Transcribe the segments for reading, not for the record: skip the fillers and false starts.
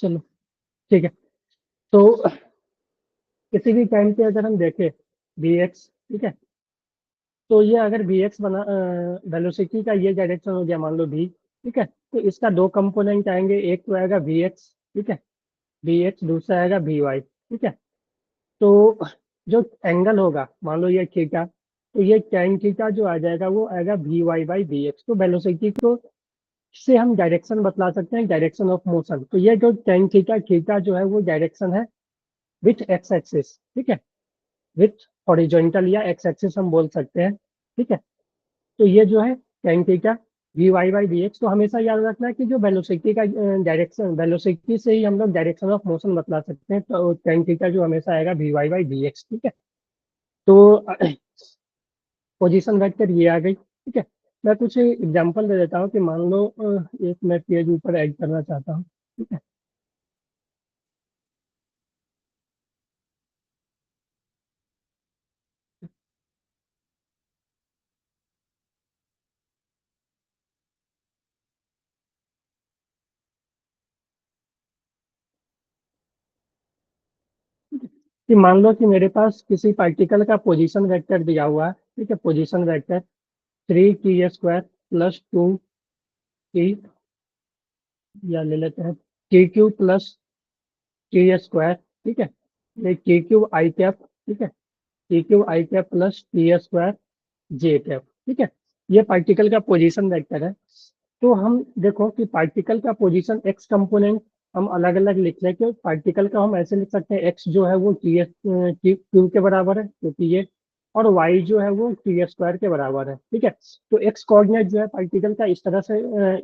चलो ठीक है। तो किसी भी टाइम पे अगर हम देखें बी एक्स, ठीक है, तो ये अगर बी एक्स बना वेलोसिटी का ये डायरेक्शन हो गया मान लो भी, ठीक है, तो इसका दो कंपोनेंट आएंगे, एक तो आएगा वी एक्स, ठीक है, बी एक्स, दूसरा आएगा बी वाई, ठीक है। तो जो एंगल होगा मान लो ये थीटा, तो ये tan थीटा जो आ जाएगा वो आएगा V Y by B X. तो वेलोसिटी को से हम डायरेक्शन बतला सकते हैं, डायरेक्शन ऑफ मोशन। तो ये जो tan थीटा थीटा जो है वो डायरेक्शन है विथ एक्स एक्सिस, ठीक है, विथ हॉरिजॉन्टल या एक्स एक्सिस हम बोल सकते हैं, ठीक है। तो ये जो है tan theta V Y by B X. तो हमेशा याद रखना है कि जो वेलोसिटी का डायरेक्शन, वेलोसिटी से ही हम लोग डायरेक्शन ऑफ मोशन बतला सकते हैं। तो tan थीटा जो हमेशा आएगा V Y by B X, ठीक है। तो पोजीशन वेक्टर ये आ गई, ठीक है। मैं कुछ एग्जांपल दे देता हूँ कि मान लो एक मैं पेज ऊपर ऐड करना चाहता हूँ, ठीक है। कि मान लो कि मेरे पास किसी पार्टिकल का पोजीशन वेक्टर दिया हुआ है, ठीक है, position vector 3t² plus 2t, या ले लेते हैं TQ प्लस t², ठीक है, ये TQ आई कैप, ठीक है, TQ आई कैप प्लस t² जे कैप, ठीक है। ये पार्टिकल का पोजीशन वेक्टर है। तो हम देखो कि पार्टिकल का पोजीशन एक्स कंपोनेंट हम अलग अलग लिख लें। कि पार्टिकल का हम ऐसे लिख सकते हैं, एक्स जो है वो क्यू के बराबर है क्योंकि ये, और वाई जो है वो t² के बराबर है, ठीक है। तो एक्स कोऑर्डिनेट जो है पार्टिकल का इस तरह से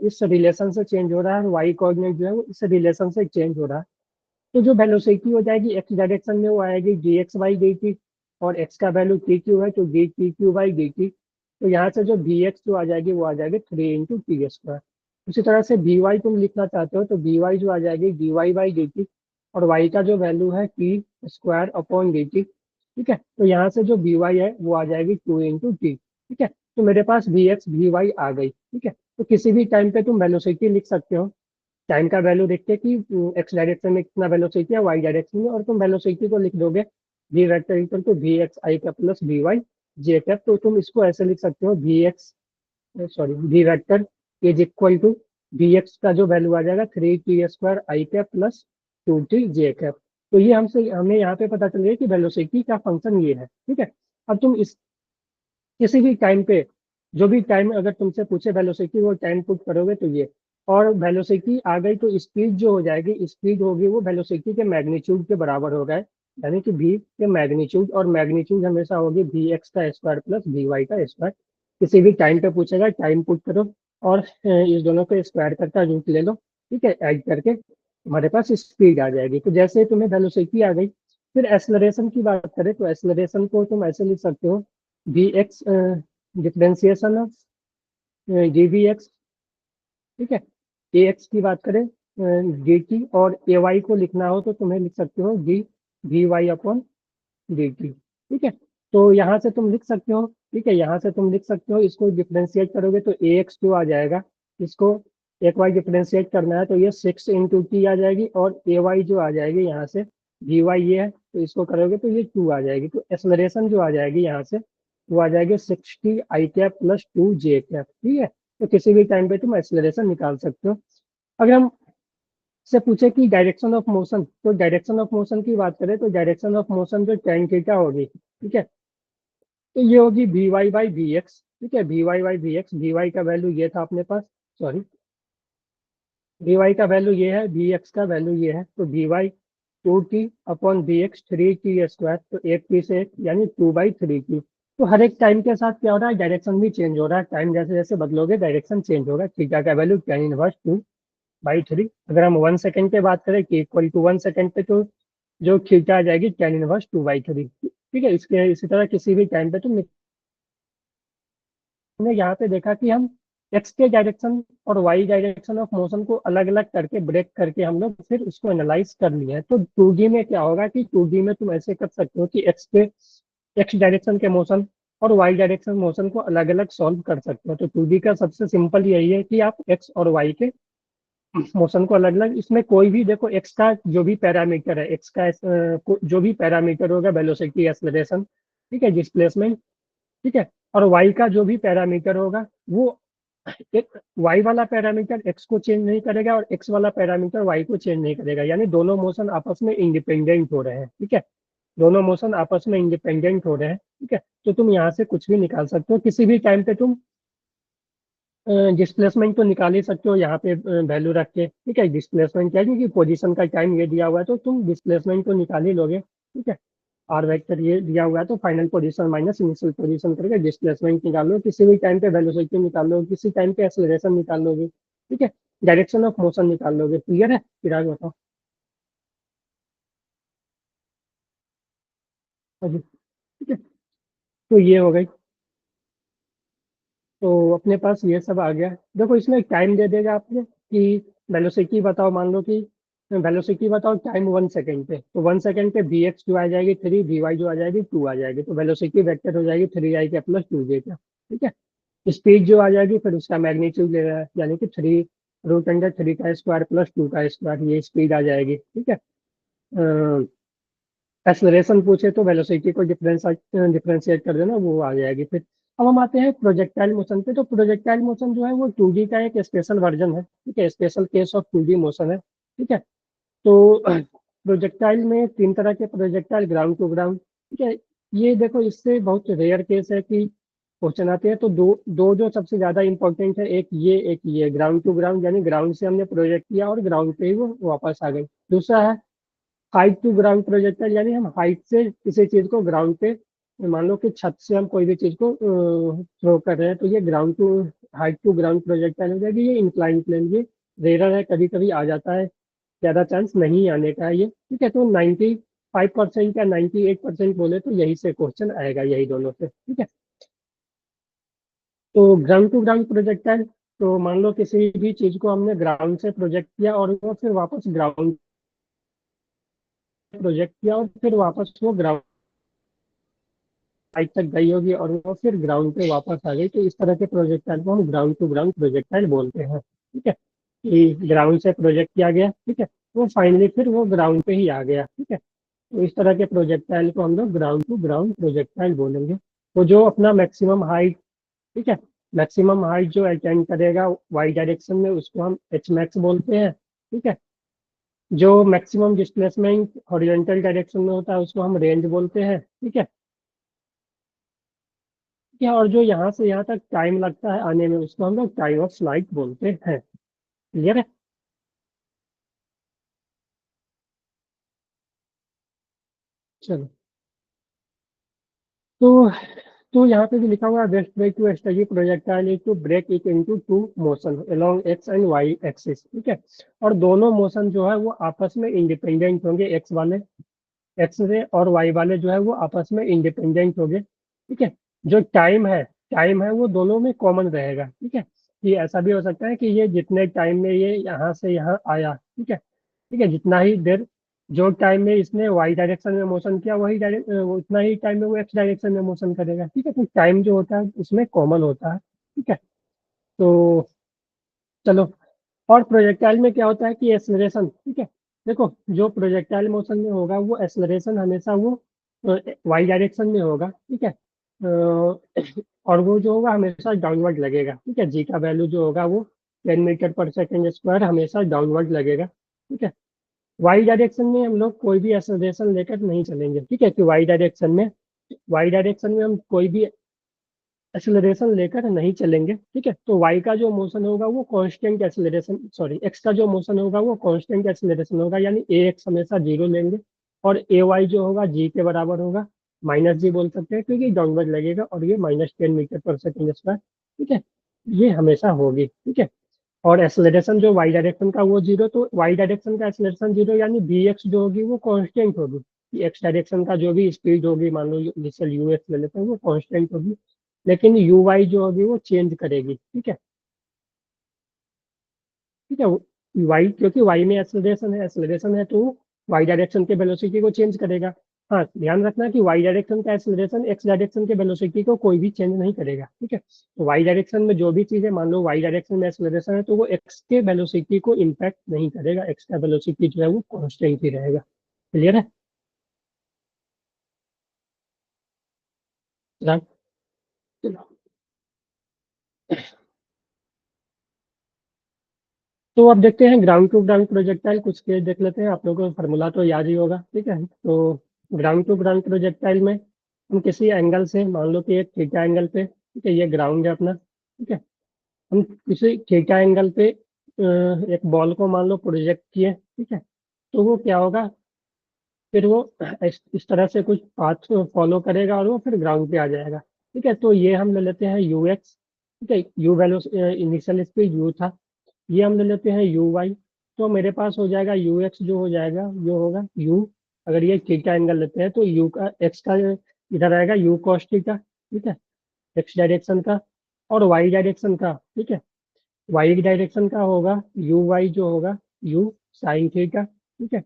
इस रिलेशन से चेंज हो रहा है, और वाई कोऑर्डिनेट जो है वो इस रिलेशन से चेंज हो रहा है। तो जो वेलोसिटी हो जाएगी एक्स डायरेक्शन में वो आएगी D x by D T, और एक्स का वैल्यू टी क्यू है तो D T Q by D T. तो यहाँ से जो वी एक्स जो आ जाएगी वो आ जाएगी 3 × t²। उसी तरह से वी वाई तुम लिखना चाहते हो तो वी वाई जो आ जाएगी D Y by D T, और वाई का जो वैल्यू है t² अपॉन डी टी, ठीक है। तो यहाँ से जो वी वाई है वो आ जाएगी 2 × t, ठीक है। तो मेरे पास वी एक्स वी वाई आ गई, ठीक है। तो किसी भी टाइम पे तुम वेलोसिटी लिख सकते हो, टाइम का वैल्यू देख के कि एक्स डायरेक्शन में कितना वेलोसिटी है, वाई डायरेक्शन में, और तुम वेलोसिटी को लिख दोगे V vector equal to V X I cap plus V Y J cap. तो तुम इसको ऐसे लिख सकते हो V X, sorry, V vector is equal to V X का जो वैल्यू आ जाएगा 3t² I cap plus 2t J cap. तो ये हमसे हमें यहाँ पे पता चल गया कि वेलोसिटी का फंक्शन ये है, ठीक है। अब तुम इस किसी भी टाइम पे, जो भी टाइम अगर तुमसे पूछे वेलोसिटी, वो टाइम पुट करोगे तो ये, और वेलोसिटी आ गई तो स्पीड जो हो जाएगी, स्पीड होगी वो वेलोसिटी के मैग्नीट्यूड के बराबर हो गए, यानी कि v के मैग्नीट्यूड, और मैग्नीट्यूड हमेशा होगी वी एक्स का स्क्वायर प्लस वी वाई का स्क्वायर। किसी भी टाइम पे पूछेगा टाइम पुट करो, और इस दोनों को स्क्वायर करके रूट ले लो, ठीक है, ऐड करके हमारे पास स्पीड आ जाएगी। तो जैसे तुम्हें वेलोसिटी आ गई, फिर एक्सलरेशन की बात करें तो एक्सलरेशन को तुम ऐसे लिख सकते हो V X differentiation of D V X, ठीक है। ए एक्स की बात करें डी टी, और ए वाई को लिखना हो तो तुम्हें लिख सकते हो D V Y upon D T, ठीक है। तो यहाँ से तुम लिख सकते हो, ठीक है, यहाँ से तुम लिख सकते हो, इसको डिफ्रेंशिएट करोगे तो ए एक्स जो आ जाएगा, इसको एक वाई डिफ्रेंशिएट करना है तो ये 6 × t आ जाएगी, और ए वाई जो आ जाएगी यहाँ से वी वाई ये है तो इसको करोगे तो ये 2 आ जाएगी। तो एक्सलरेशन जो आ जाएगी यहाँ से वो आ जाएगी 60 आई कैप प्लस 2 जे कैप, ठीक है। तो किसी भी टाइम पे तुम एक्सलरेशन निकाल सकते हो। अगर हम से पूछे कि डायरेक्शन ऑफ मोशन, तो डायरेक्शन ऑफ मोशन की बात करें तो डायरेक्शन ऑफ मोशन जो tan थीटा होगी, ठीक है, तो ये होगी V Y by V X, ठीक है, V Y by V X. V Y का वैल्यू ये था अपने पास, सॉरी, वी वाई का वैल्यू ये है, वी एक्स का वैल्यू ये है, तो V Y 2t upon V X 3t², तो एक टी से एक यानी 2/3t। तो हर एक टाइम के साथ क्या हो रहा है, डायरेक्शन भी चेंज हो रहा है, टाइम जैसे जैसे बदलोगे डायरेक्शन चेंज होगा। थीटा का वैल्यू tan−1 2/3। अगर हम 1 सेकेंड पे बात करें कि इक्वल टू 1 सेकेंड पे, तो जो थीटा आ जाएगी tan−2/3, ठीक है। इसके इसी तरह किसी भी टाइम पे तुम, हमने यहाँ पे देखा कि हम एक्स के डायरेक्शन और वाई डायरेक्शन ऑफ मोशन को अलग अलग करके ब्रेक करके हम लोग फिर उसको एनालाइज कर लिए हैं। तो 2D में क्या होगा कि 2D में तुम ऐसे कर सकते हो कि एक्स डायरेक्शन के मोशन और वाई डायरेक्शन मोशन को अलग अलग सॉल्व कर सकते हो। तो 2D का सबसे सिंपल यही है कि आप एक्स और वाई के मोशन को अलग अलग, इसमें कोई भी देखो एक्स का जो भी पैरामीटर है, एक्स का जो भी पैरामीटर होगा, वेलोसिटी, एक्सेलरेशन, ठीक है, डिस्प्लेसमेंट, ठीक है, और वाई का जो भी पैरामीटर होगा वो एक वाई वाला पैरामीटर एक्स को चेंज नहीं करेगा और एक्स वाला पैरामीटर वाई को चेंज नहीं करेगा, यानी दोनों मोशन आपस में इंडिपेंडेंट हो रहे हैं, ठीक है, दोनों मोशन आपस में इंडिपेंडेंट हो रहे हैं, ठीक है। तो तुम यहाँ से कुछ भी निकाल सकते हो किसी भी टाइम पे, तुम डिस्प्लेसमेंट तो निकाल ही सकते हो यहाँ पे वैल्यू रख के, ठीक है। डिस्प्लेसमेंट क्या है, क्योंकि पोजीशन का टाइम ये दिया हुआ है तो तुम डिस्प्लेसमेंट तो निकाल ही लोगे, ठीक है। आर वेक्टर ये दिया हुआ है तो final position minus initial position करके डिस्प्लेसमेंट निकाल लो, किसी भी टाइम पे वेलोसिटी निकाल लो, किसी टाइम पे एक्सेलरेशन निकाल लोगे, ठीक है, डायरेक्शन ऑफ मोशन निकाल लोगे। क्लियर है? फिर आगे बताओ। हाँ जी, ठीक है। तो ये हो गई, तो अपने पास ये सब आ गया। देखो इसमें एक टाइम दे देगा आपने कि वेलोसिटी बताओ, मान लो कि वेलोसिटी बताओ टाइम 1 सेकेंड पे, तो 1 सेकेंड पे वी एक्स जो आ जाएगी 3, वी वाई जो आ जाएगी 2 आ जाएगी, तो वेलोसिटी वेक्टर हो जाएगी 3 आई के प्लस 2 जे का, ठीक है। स्पीड जो आ जाएगी फिर उसका मैग्नीट्यूड ले रहा है, यानी कि 3√3 का स्क्वायर प्लस 2 का स्क्वायर, ये स्पीड आ जाएगी, ठीक है। एक्सलरेशन पूछे तो वेलोसिटी को डिफरेंशिएट कर देना, वो आ जाएगी फिर। अब हम आते हैं प्रोजेक्टाइल मोशन पे, तो प्रोजेक्टाइल मोशन जो है वो 2D का एक स्पेशल वर्जन है, ठीक है, special case of 2D motion है, ठीक है। तो प्रोजेक्टाइल में 3 तरह के प्रोजेक्टाइल, ग्राउंड टू ग्राउंड, ठीक है। ये देखो इससे बहुत रेयर केस है कि क्वेश्चन आते हैं, तो दो दो जो सबसे ज्यादा इंपॉर्टेंट है, एक ये ग्राउंड टू ग्राउंड, यानी ग्राउंड से हमने प्रोजेक्ट किया और ग्राउंड पे ही वो वापस आ गई। दूसरा है हाइट टू ग्राउंड प्रोजेक्टाइल, यानी हम हाइट से किसी चीज को ग्राउंड पे, मान लो कि छत से हम कोई भी चीज को थ्रो कर रहे हैं, तो ये ground to height to ground projectile हो जाएगी। ये इंक्लाइन प्लेन, ये रेयर है, कभी कभी आ जाता है, ज्यादा चांस नहीं आने का है ये, ठीक है। तो 95% या 98% बोले तो यही से क्वेश्चन आएगा, यही दोनों से, ठीक है। तो ग्राउंड टू ग्राउंड प्रोजेक्टाइल, तो मान लो किसी भी चीज को हमने ग्राउंड से प्रोजेक्ट किया और वो फिर वापस ग्राउंड प्रोजेक्ट किया और फिर वापस वो ग्राउंड हाइट तक गई होगी और वो फिर ग्राउंड पे वापस आ गई, तो इस तरह के प्रोजेक्टाइल को हम ग्राउंड टू ग्राउंड प्रोजेक्टाइल बोलते हैं, ठीक है। कि ग्राउंड से प्रोजेक्ट किया गया, ठीक है, वो फाइनली फिर वो ग्राउंड पे ही आ गया, ठीक है। तो इस तरह के प्रोजेक्टाइल को हम लोग ग्राउंड टू ग्राउंड प्रोजेक्टाइल बोलेंगे। तो जो अपना मैक्सिमम हाइट, ठीक है, मैक्सिमम हाइट जो अटेंड करेगा वाई डायरेक्शन में उसको हम एच मैक्स बोलते हैं, ठीक है। जो मैक्सिमम डिस्प्लेसमेंट हॉरिजॉन्टल डायरेक्शन में होता है उसको हम रेंज बोलते हैं, ठीक है। या और जो यहाँ से यहाँ तक टाइम लगता है आने में उसको हम लोग टाइम ऑफ फ्लाइट बोलते हैं। क्लियर है? चलो, तो यहाँ पे भी लिखा हुआ है best way to study projectile is to break it into two motion along X and Y axis, ठीक है। और दोनों मोशन जो है वो आपस में इंडिपेंडेंट होंगे, एक्स वाले, एक्स से, और वाई वाले जो है वो आपस में इंडिपेंडेंट होंगे, ठीक है। जो टाइम है वो दोनों में कॉमन रहेगा, ठीक है। ये ऐसा भी हो सकता है कि ये जितने टाइम में ये यहाँ से यहाँ आया, ठीक है, ठीक है, जितना ही देर, जो टाइम में इसने वाई डायरेक्शन में मोशन किया वही डायरेक्ट उतना ही टाइम में वो एक्स डायरेक्शन में मोशन करेगा, ठीक है। तो टाइम जो होता है उसमें कॉमन होता है, ठीक है। तो चलो, और प्रोजेक्टाइल में क्या होता है कि एक्सलरेशन, ठीक है। देखो जो प्रोजेक्टाइल मोशन में होगा वो एक्सलरेशन हमेशा वो वाई डायरेक्शन में होगा, ठीक है। और वो जो होगा हमेशा डाउनवर्ड लगेगा, ठीक है। जी का वैल्यू जो होगा वो 10 मीटर पर सेकेंड स्क्वायर हमेशा डाउनवर्ड लगेगा, ठीक है। वाई डायरेक्शन में हम लोग कोई भी एक्सलरेशन लेकर नहीं चलेंगे, ठीक है, कि वाई डायरेक्शन में हम कोई भी एक्सेलरेशन लेकर नहीं चलेंगे, ठीक है। तो वाई का जो मोशन होगा वो कांस्टेंट एक्सेलरेशन, सॉरी एक्स का जो मोशन होगा वो कांस्टेंट एक्सेलरेशन होगा, यानी ए एक्स हमेशा जीरो लेंगे, और ए वाई जो होगा जी के बराबर होगा, माइनस जी बोल सकते हैं क्योंकि डाउनवर्ड लगेगा, और ये -10 मीटर पर सेकेंड स्क्वायर, ठीक है, ये हमेशा होगी, ठीक है। और एक्सेलरेशन जो वाई डायरेक्शन का वो जीरो, तो वाई डायरेक्शन का एक्सेलरेशन जीरो, यानी बी एक्स जो होगी वो कांस्टेंट होगी, एक्स डायरेक्शन का जो भी स्पीड होगी, मान लो इनिशियल यू एक्स ले लेते हैं, वो कांस्टेंट होगी, लेकिन यू वाई जो होगी वो चेंज करेगी, ठीक है, ठीक है। वाई, क्योंकि वाई में एक्सेलरेशन है तो वाई डायरेक्शन के वेलोसिटी को चेंज करेगा, हाँ, ध्यान रखना कि वाई डायरेक्शन का एक्सेलरेशन एक्स डायरेक्शन के वेलोसिटी को कोई भी चेंज नहीं करेगा, ठीक है। तो वाई डायरेक्शन में जो भी चीजें, मान लो वाई डायरेक्शन में एक्सेलरेशन है, तो वो एक्स के वेलोसिटी को इम्पैक्ट नहीं करेगा, एक्स का वेलोसिटी जो है वो कांस्टेंट ही रहेगा। क्लियर है? ध्यान- तो अब देखते हैं ग्राउंड टू ग्राउंड प्रोजेक्टाइल, कुछ केस देख लेते हैं। आप लोगों को फार्मूला तो याद ही होगा, ठीक है। तो ग्राउंड टू ग्राउंड प्रोजेक्टाइल में हम किसी एंगल से, मान लो कि एक थीटा एंगल पे, ठीक है, ये ग्राउंड है अपना, ठीक है। हम किसी थीटा एंगल पे एक बॉल को मान लो प्रोजेक्ट किए, ठीक है। तो वो क्या होगा, फिर वो इस तरह से कुछ पाथ फॉलो करेगा और वो फिर ग्राउंड पे आ जाएगा, ठीक है। तो ये हम ले लेते हैं यू एक्स, ठीक है। You value initial speed you था, ये हम ले लेते हैं यू वाई। तो मेरे पास हो जाएगा यू एक्स, जो हो जाएगा जो होगा यू, अगर ये थीटा एंगल लेते हैं तो यू का एक्स का इधर आएगा यू कॉस थीटा, ठीक है, एक्स डायरेक्शन का। और वाई डायरेक्शन का, ठीक है, वाई डायरेक्शन का होगा यू वाई, जो होगा यू साइन थीटा, ठीक है।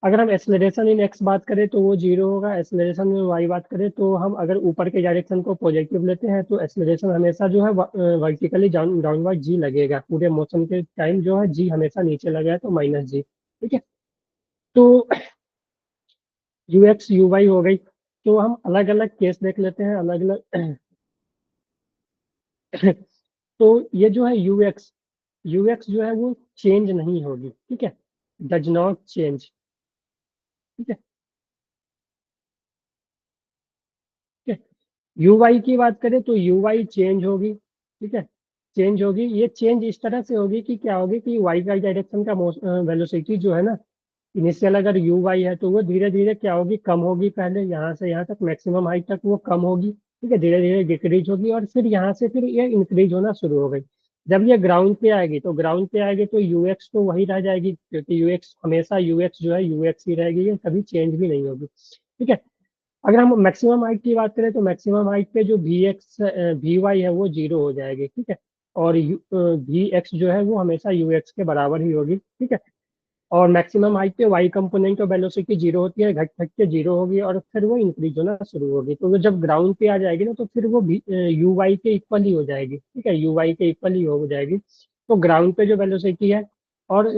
अगर हम एक्सलरेशन इन एक्स बात करें तो वो जीरो होगा, एक्सलरेशन में वाई बात करें तो हम अगर ऊपर के डायरेक्शन को पॉजिटिव लेते हैं तो एक्सलरेशन हमेशा जो है वर्टिकली डाउनवर्ड जी लगेगा, पूरे मोशन के टाइम जो है जी हमेशा नीचे लगेगा, तो माइनस जी, ठीक है। तो यू एक्स यू वाई हो गई। तो हम अलग अलग केस देख लेते हैं, अलग अलग। तो ये जो है यू एक्स जो है वो चेंज नहीं होगी, ठीक है, डज नॉट चेंज, ठीक है, ठीक है। यू वाई की बात करें तो यू वाई चेंज होगी, ठीक है, चेंज होगी। ये चेंज इस तरह से होगी कि क्या होगी कि वाई का डायरेक्शन का वेलोसिटी जो है ना, इनिशियल अगर यू वाई है तो वो धीरे धीरे क्या होगी, कम होगी, पहले यहाँ से यहाँ तक मैक्सिमम हाइट तक वो कम होगी, ठीक है, धीरे धीरे डिक्रीज होगी और फिर यहाँ से फिर ये इंक्रीज होना शुरू हो गई। जब ये ग्राउंड पे आएगी तो यू एक्स तो वही रह जाएगी, क्योंकि यू एक्स हमेशा यू एक्स जो है यू एक्स ही रहेगी, ये कभी चेंज भी नहीं होगी, ठीक है। अगर हम मैक्सिमम हाइट की बात करें तो मैक्सिमम हाइट पे जो वी वाई है वो जीरो हो जाएगी, ठीक है। और वी एक्स जो है वो हमेशा यू एक्स के बराबर ही होगी, ठीक है। और मैक्सिमम हाइट पे Y component of velocity zero होती है, घट घट के जीरो होगी और फिर वो इंक्रीज होना शुरू होगी। तो वो जब ग्राउंड पे आ जाएगी ना तो फिर वो यू वाई के इक्वल ही हो जाएगी, ठीक है, यू वाई के इक्वल ही हो जाएगी। तो ग्राउंड पे जो वेलोसिटी है और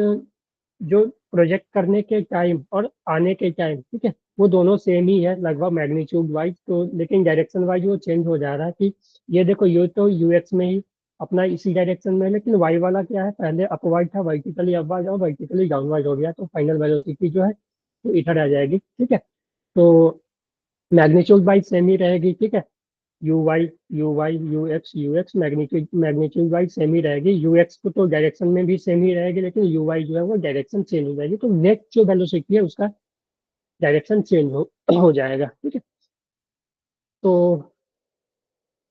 जो प्रोजेक्ट करने के टाइम और आने के टाइम, ठीक है, वो दोनों सेम ही है लगभग मैग्नीट्यूड वाइज, तो लेकिन डायरेक्शन वाइज वो चेंज हो जा रहा है कि ये देखो यू तो यू एक्स में ही अपना इसी डायरेक्शन में है, लेकिन वाई वाला क्या है, पहले अपवर्ड था, वर्टिकली अपवर्ड और वर्टिकली डाउनवर्ड हो गया, तो फाइनल वेलोसिटी जो है वो इधर आ जाएगी, ठीक है। तो मैग्नीट्यूड वाइज सेम ही रहेगी, ठीक है, U Y U X magnitude magnitude wise same ही रहेगी, यू एक्स को तो डायरेक्शन में भी सेम ही रहेगी, लेकिन यू वाई जो है वो डायरेक्शन चेंज हो जाएगी, तो नेट जो वेलोसिटी है उसका डायरेक्शन चेंज हो जाएगा, ठीक है।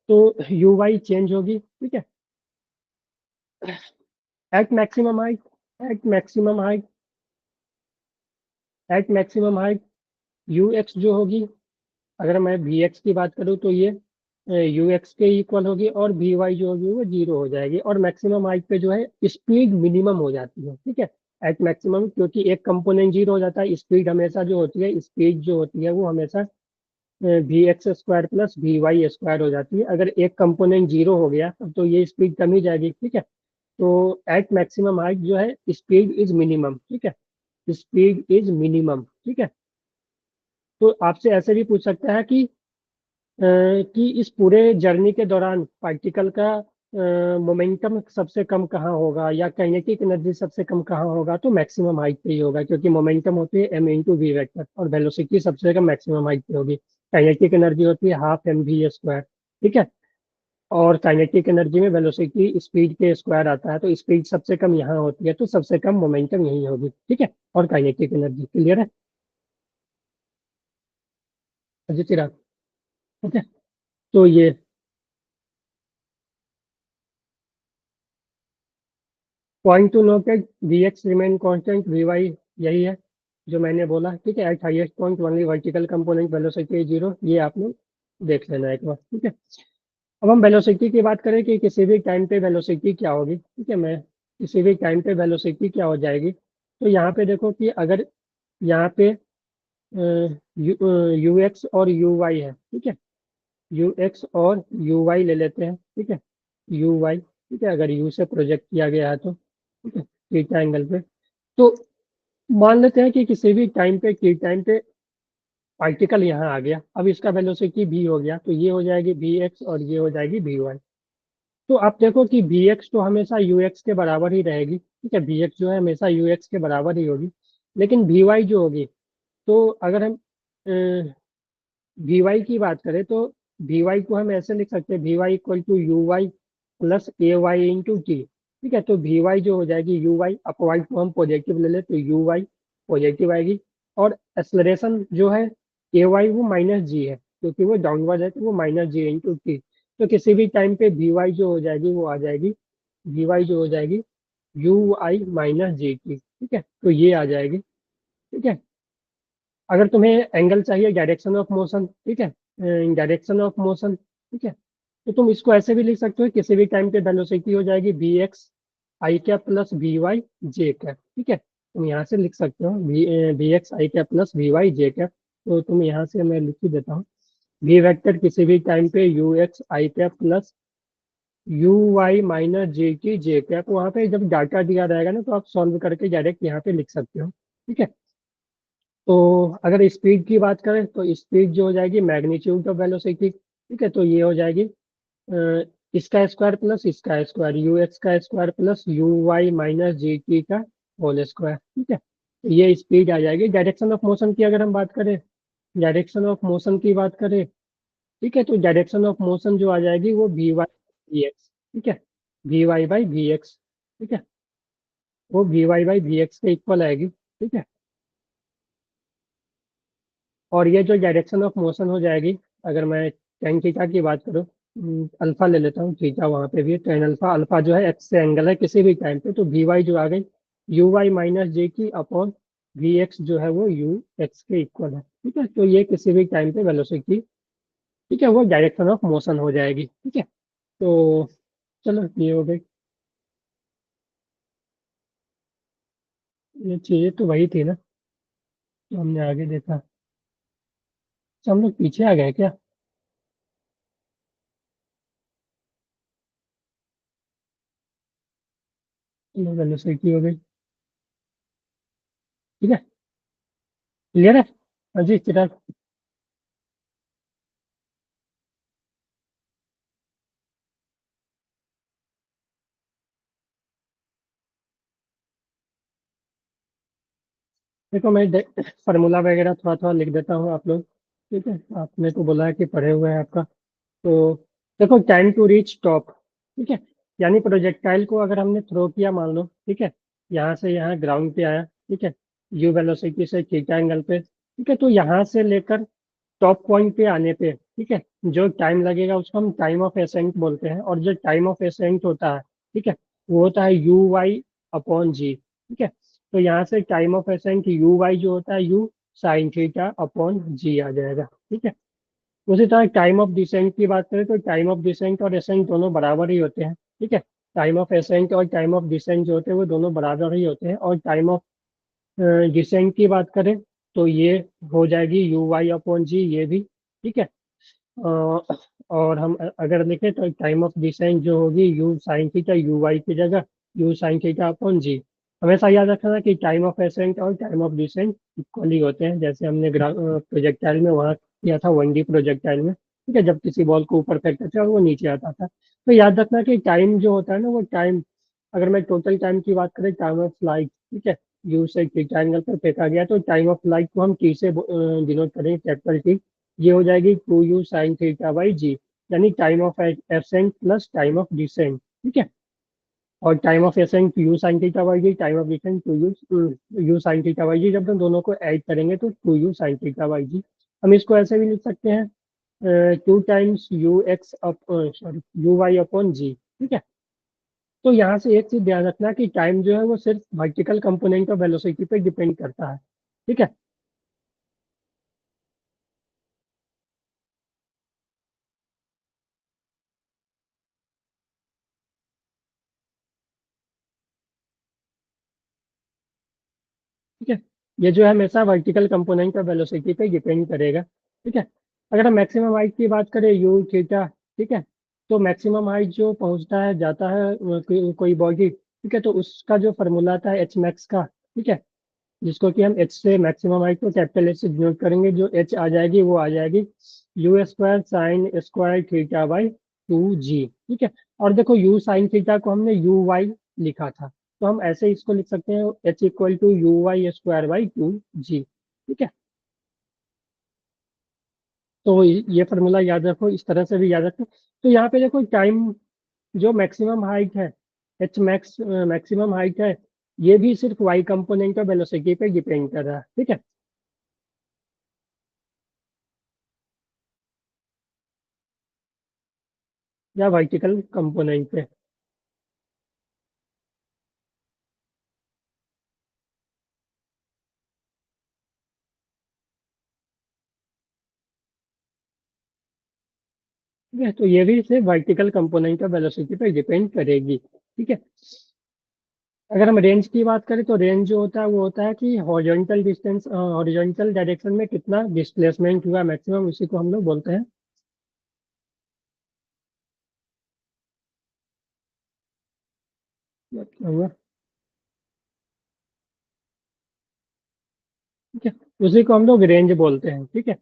तो यू वाई चेंज होगी, ठीक है, at maximum height, at maximum height at maximum height U x जो होगी, अगर मैं वी एक्स की बात करूँ तो ये यू एक्स के इक्वल होगी, और वी वाई जो होगी वो जीरो हो जाएगी, और मैक्सिमम हाइट पे जो है स्पीड मिनिमम हो जाती है, ठीक है, एट मैक्सिमम, क्योंकि एक कंपोनेंट जीरो हो जाता है, स्पीड हमेशा जो होती है, स्पीड जो होती है वो हमेशा V X square plus V Y square हो जाती है। अगर एक कंपोनेंट जीरो हो गया तब तो ये स्पीड कम ही जाएगी, ठीक है। तो एट मैक्सिमम हाइट जो है स्पीड इज मिनिमम, ठीक है, स्पीड इज मिनिमम, ठीक है। तो आपसे ऐसे भी पूछ सकता है कि इस पूरे जर्नी के दौरान पार्टिकल का मोमेंटम सबसे कम कहाँ होगा या काइनेटिक एनर्जी सबसे कम कहाँ होगा, तो मैक्सिमम हाइट पे ही होगा, क्योंकि मोमेंटम होती है एम इंटू वी वेक्टर और वेलोसिटी सबसे कम मैक्सिमम हाइट पे होगी। काइनेटिक एनर्जी होती है हाफ एम वी स्क्वायर, ठीक है। और काइनेटिक एनर्जी में वेलोसिटी स्पीड के स्क्वायर आता है, तो स्पीड सबसे कम यहाँ होती है, तो सबसे कम मोमेंटम यही होगी, ठीक है। और काइनेटिक एनर्जी क्लियर है अजीत राज? ठीक है। तो ये point to note that V X remain constant, V Y यही है जो मैंने बोला, ठीक है, at highest point only vertical component velocity zero, ये आपने देख लेना है एक बार, ठीक है। अब हम वेलोसिटी की बात करें कि किसी भी टाइम पे वेलोसिटी क्या होगी, ठीक है, मैं किसी भी टाइम पे वेलोसिटी क्या हो जाएगी, तो यहाँ पे देखो कि अगर यहाँ पे यू एक्स और यू वाई है, ठीक है। यू एक्स और यू वाई ले लेते हैं, ठीक है। यू वाई, ठीक है, अगर यू से प्रोजेक्ट किया गया है तो, ठीक है, थीटा एंगल पे। तो मान लेते हैं कि किसी भी टाइम पे, टी टाइम पे पार्टिकल यहाँ आ गया, अब इसका वेलोसिटी भी हो गया, तो ये हो जाएगी वी एक्स और ये हो जाएगी वी वाई। तो आप देखो कि वी एक्स तो हमेशा यू एक्स के बराबर ही रहेगी, ठीक है, वी एक्स जो है हमेशा यू एक्स के बराबर ही होगी। लेकिन वी वाई जो होगी, तो अगर हम वी वाई की बात करें तो वी वाई को हम ऐसे लिख सकते हैं, V Y equal to you Y plus A Y into T. ठीक है, तो वी वाई जो हो जाएगी यू वाई, अपवाइड को हम पॉजिटिव ले ले तो यू वाई पॉजिटिव आएगी। और एक्सलरेशन जो है ए वाई वो माइनस जी है, क्योंकि वो डाउनवर्ड है तो वो माइनस जी इंटू टी। तो किसी भी टाइम पे वी वाई जो हो जाएगी वो आ जाएगी, वी वाई जो हो जाएगी you I minus G T, ठीक है, तो ये आ जाएगी। ठीक है, अगर तुम्हें एंगल चाहिए डायरेक्शन ऑफ मोशन, ठीक है, डायरेक्शन ऑफ मोशन, ठीक है, तो तुम इसको ऐसे भी लिख सकते हो, किसी भी टाइम पे वेलोसिटी हो जाएगी B x I cap plus B Y J cap, ठीक है, तुम यहाँ से लिख सकते हो B x I cap plus B Y J cap. तो तुम यहाँ से मैं लिख ही देता हूँ, वी वेक्टर किसी भी टाइम पे U X I cap plus U Y minus J की जे कैप। वहाँ पे जब डाटा दिया रहेगा ना तो आप सॉल्व करके डायरेक्ट यहाँ पे लिख सकते हो, ठीक है। तो अगर स्पीड की बात करें तो स्पीड जो हो जाएगी मैग्नीट्यूड ऑफ वेलोसिटी, ठीक है, तो ये हो जाएगी इसका स्क्वायर प्लस इसका स्क्वायर, यू एक्स का square plus U Y minus G T का होल स्क्वायर, ठीक है, तो ये स्पीड आ जाएगी। डायरेक्शन ऑफ मोशन की अगर हम बात करें, डायरेक्शन ऑफ मोशन की बात करें, ठीक है, तो डायरेक्शन ऑफ मोशन जो आ जाएगी वो वी वाई वी एक्स, ठीक है, V Y by V X, ठीक है, वो V Y by V X के इक्वल आएगी, ठीक है। और ये जो डायरेक्शन ऑफ मोशन हो जाएगी, अगर मैं टेन थीटा की बात करूँ, अल्फा ले लेता हूँ, थीटा वहाँ पे भी है, टेन अल्फा, अल्फा जो है एक्स से एंगल है किसी भी टाइम पे, तो वी वाई जो आ गई यू वाई माइनस जे की अपॉन वी एक्स जो है वो यू एक्स के इक्वल है, ठीक है, तो ये किसी भी टाइम पे वेलोसिटी, ठीक है, वो डायरेक्शन ऑफ मोशन हो जाएगी, ठीक है। तो चलो ये हो गई, ये चीजें तो वही थी ना जो हमने आगे देखा। तो हम लोग पीछे आ गए क्या? वेलोसिटी हो गई, ठीक है, क्लियर है। हाँ जी चिराग। देखो मैं फार्मूला वगैरह थोड़ा थोड़ा लिख देता हूँ, आप लोग, ठीक है, आपने तो बोला है कि पढ़े हुए हैं आपका। तो देखो टाइम टू रीच टॉप, ठीक है, यानी प्रोजेक्टाइल को अगर हमने थ्रो किया मान लो, ठीक है, यहाँ से यहाँ ग्राउंड पे आया, ठीक है, यू वेलोसिटी से थीटा एंगल पे, ठीक है, तो यहाँ से लेकर टॉप पॉइंट पे आने पे, ठीक है, जो टाइम लगेगा उसको हम टाइम ऑफ एसेंट बोलते हैं, और जो टाइम ऑफ एसेंट होता है, ठीक है, वो होता है यू वाई अपॉन जी, ठीक है, तो यहाँ से time of ascent u y जो होता है u sine theta upon g आ जाएगा, ठीक है। उसी तरह टाइम ऑफ डिसेंट की बात करें तो टाइम ऑफ डिसेंट और एसेंट दोनों बराबर ही होते हैं, ठीक है, टाइम ऑफ एसेंट और टाइम ऑफ डिसेंट जो होते हैं वो दोनों बराबर ही होते हैं। और टाइम ऑफ डिसेंट की बात करें तो ये हो जाएगी यू वाई अपॉन जी, ये भी, ठीक है। और हम अगर लिखें तो टाइम ऑफ डिसेंट जो होगी u sine theta u y की जगह u sine theta upon g. हमेशा याद रखना कि टाइम ऑफ एसेंट और टाइम ऑफ डिसेंट इक्वली होते हैं, जैसे हमने प्रोजेक्टाइल में वहाँ किया था, वन डी प्रोजेक्टाइल में, ठीक है, जब किसी बॉल को ऊपर फेंकते थे और वो नीचे आता था। तो याद रखना कि टाइम जो होता है ना वो टाइम, अगर मैं टोटल टाइम की बात करें, टाइम ऑफ फ्लाइट, ठीक है, यू से थीटा एंगल पर फेंका गया तो टाइम ऑफ फ्लाइट को हम टी से डिनोट करेंगे, कैपिटल टी, ये हो जाएगी two you sine theta by G, यानी time of ascent plus time of descent, ठीक है। और time of ascent U sine theta by ji, time of descent two you sine theta by G, जब हम दोनों को ऐड करेंगे तो two you sine theta by G. हम इसको ऐसे भी लिख सकते हैं, two times U X up sorry U Y upon G, ठीक है। तो यहाँ से एक चीज ध्यान रखना कि टाइम जो है वो सिर्फ वर्टिकल कंपोनेंट ऑफ वेलोसिटी पे डिपेंड करता है, ठीक है। ठीक है, ये जो है हमेशा वर्टिकल कंपोनेंट ऑफ वेलोसिटी पे डिपेंड करेगा। ठीक है। अगर हम मैक्सिमम हाइट की बात करें यू थीटा, ठीक है, तो मैक्सिमम हाइट जो पहुंचता है जाता है कोई बॉडी, ठीक है, तो उसका जो फॉर्मूला आता है एच मैक्स का, ठीक है, जिसको कि हम एच से मैक्सिमम हाइट को कैपिटल एच से डिनोट करेंगे, जो एच आ जाएगी वो आ जाएगी you square sine square theta by 2 g. ठीक है। और देखो यू साइन थीटा को हमने यू वाई लिखा था, तो हम ऐसे इसको लिख सकते हैं h equal to you y square by 2 g. ठीक है। तो ये फॉर्मूला याद रखो, इस तरह से भी याद रखो। तो यहाँ पे देखो टाइम जो मैक्सिमम हाइट है, एच मैक्स मैक्सिमम हाइट है, ये भी सिर्फ वाई कंपोनेंट ऑफ वेलोसिटी पे डिपेंड कर रहा है। ठीक है, या वर्टिकल कंपोनेंट पे। ठीक है, तो ये भी सिर्फ वर्टिकल कंपोनेंट ऑफ वेलोसिटी पे डिपेंड करेगी। ठीक है। अगर हम रेंज की बात करें तो रेंज जो होता है वो होता है कि हॉरिजॉन्टल डिस्टेंस, हॉरिजॉन्टल डायरेक्शन में कितना डिस्प्लेसमेंट हुआ मैक्सिमम, उसी को हम लोग बोलते हैं। क्या हुआ? ठीक है, उसी को हम लोग रेंज बोलते हैं। ठीक है।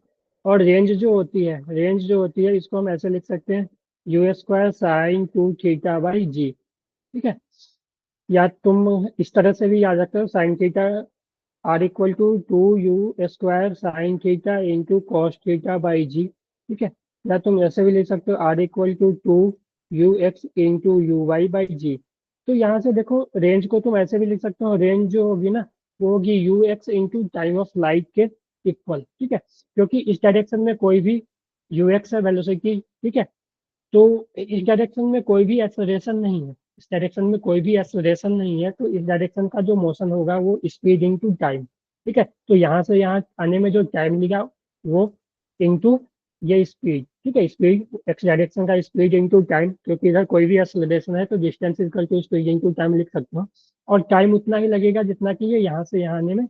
और रेंज जो होती है इसको हम ऐसे लिख सकते हैं U square sine 2 theta by G. ठीक है। या तुम इस तरह से भी याद रखते हो sine theta R equal to 2 U square sine theta into cos theta by G. ठीक है। या तुम ऐसे भी लिख सकते हो R equal to 2 U X into U Y by G. तो यहाँ से देखो रेंज को तुम ऐसे भी लिख सकते हो, रेंज जो होगी ना वो होगी you X into time of light के इक्वल। ठीक है, क्योंकि इस डायरेक्शन में कोई भी यू एक्स है वेलोसिटी, ठीक है, तो इस डायरेक्शन में कोई भी एक्सलरेशन नहीं है, इस डायरेक्शन में कोई भी एक्सलरेशन नहीं है, तो इस डायरेक्शन का जो मोशन होगा वो स्पीड इनटू टाइम। ठीक है, तो यहाँ से यहाँ आने में जो टाइम लिखा वो इनटू ये स्पीड। ठीक है, स्पीड एक्स डायरेक्शन का स्पीड इनटू टाइम, क्योंकि इधर कोई भी एक्सलरेशन है तो distance equal to speed into time लिख सकते हो। और टाइम उतना ही लगेगा जितना कि ये यहाँ से यहाँ आने में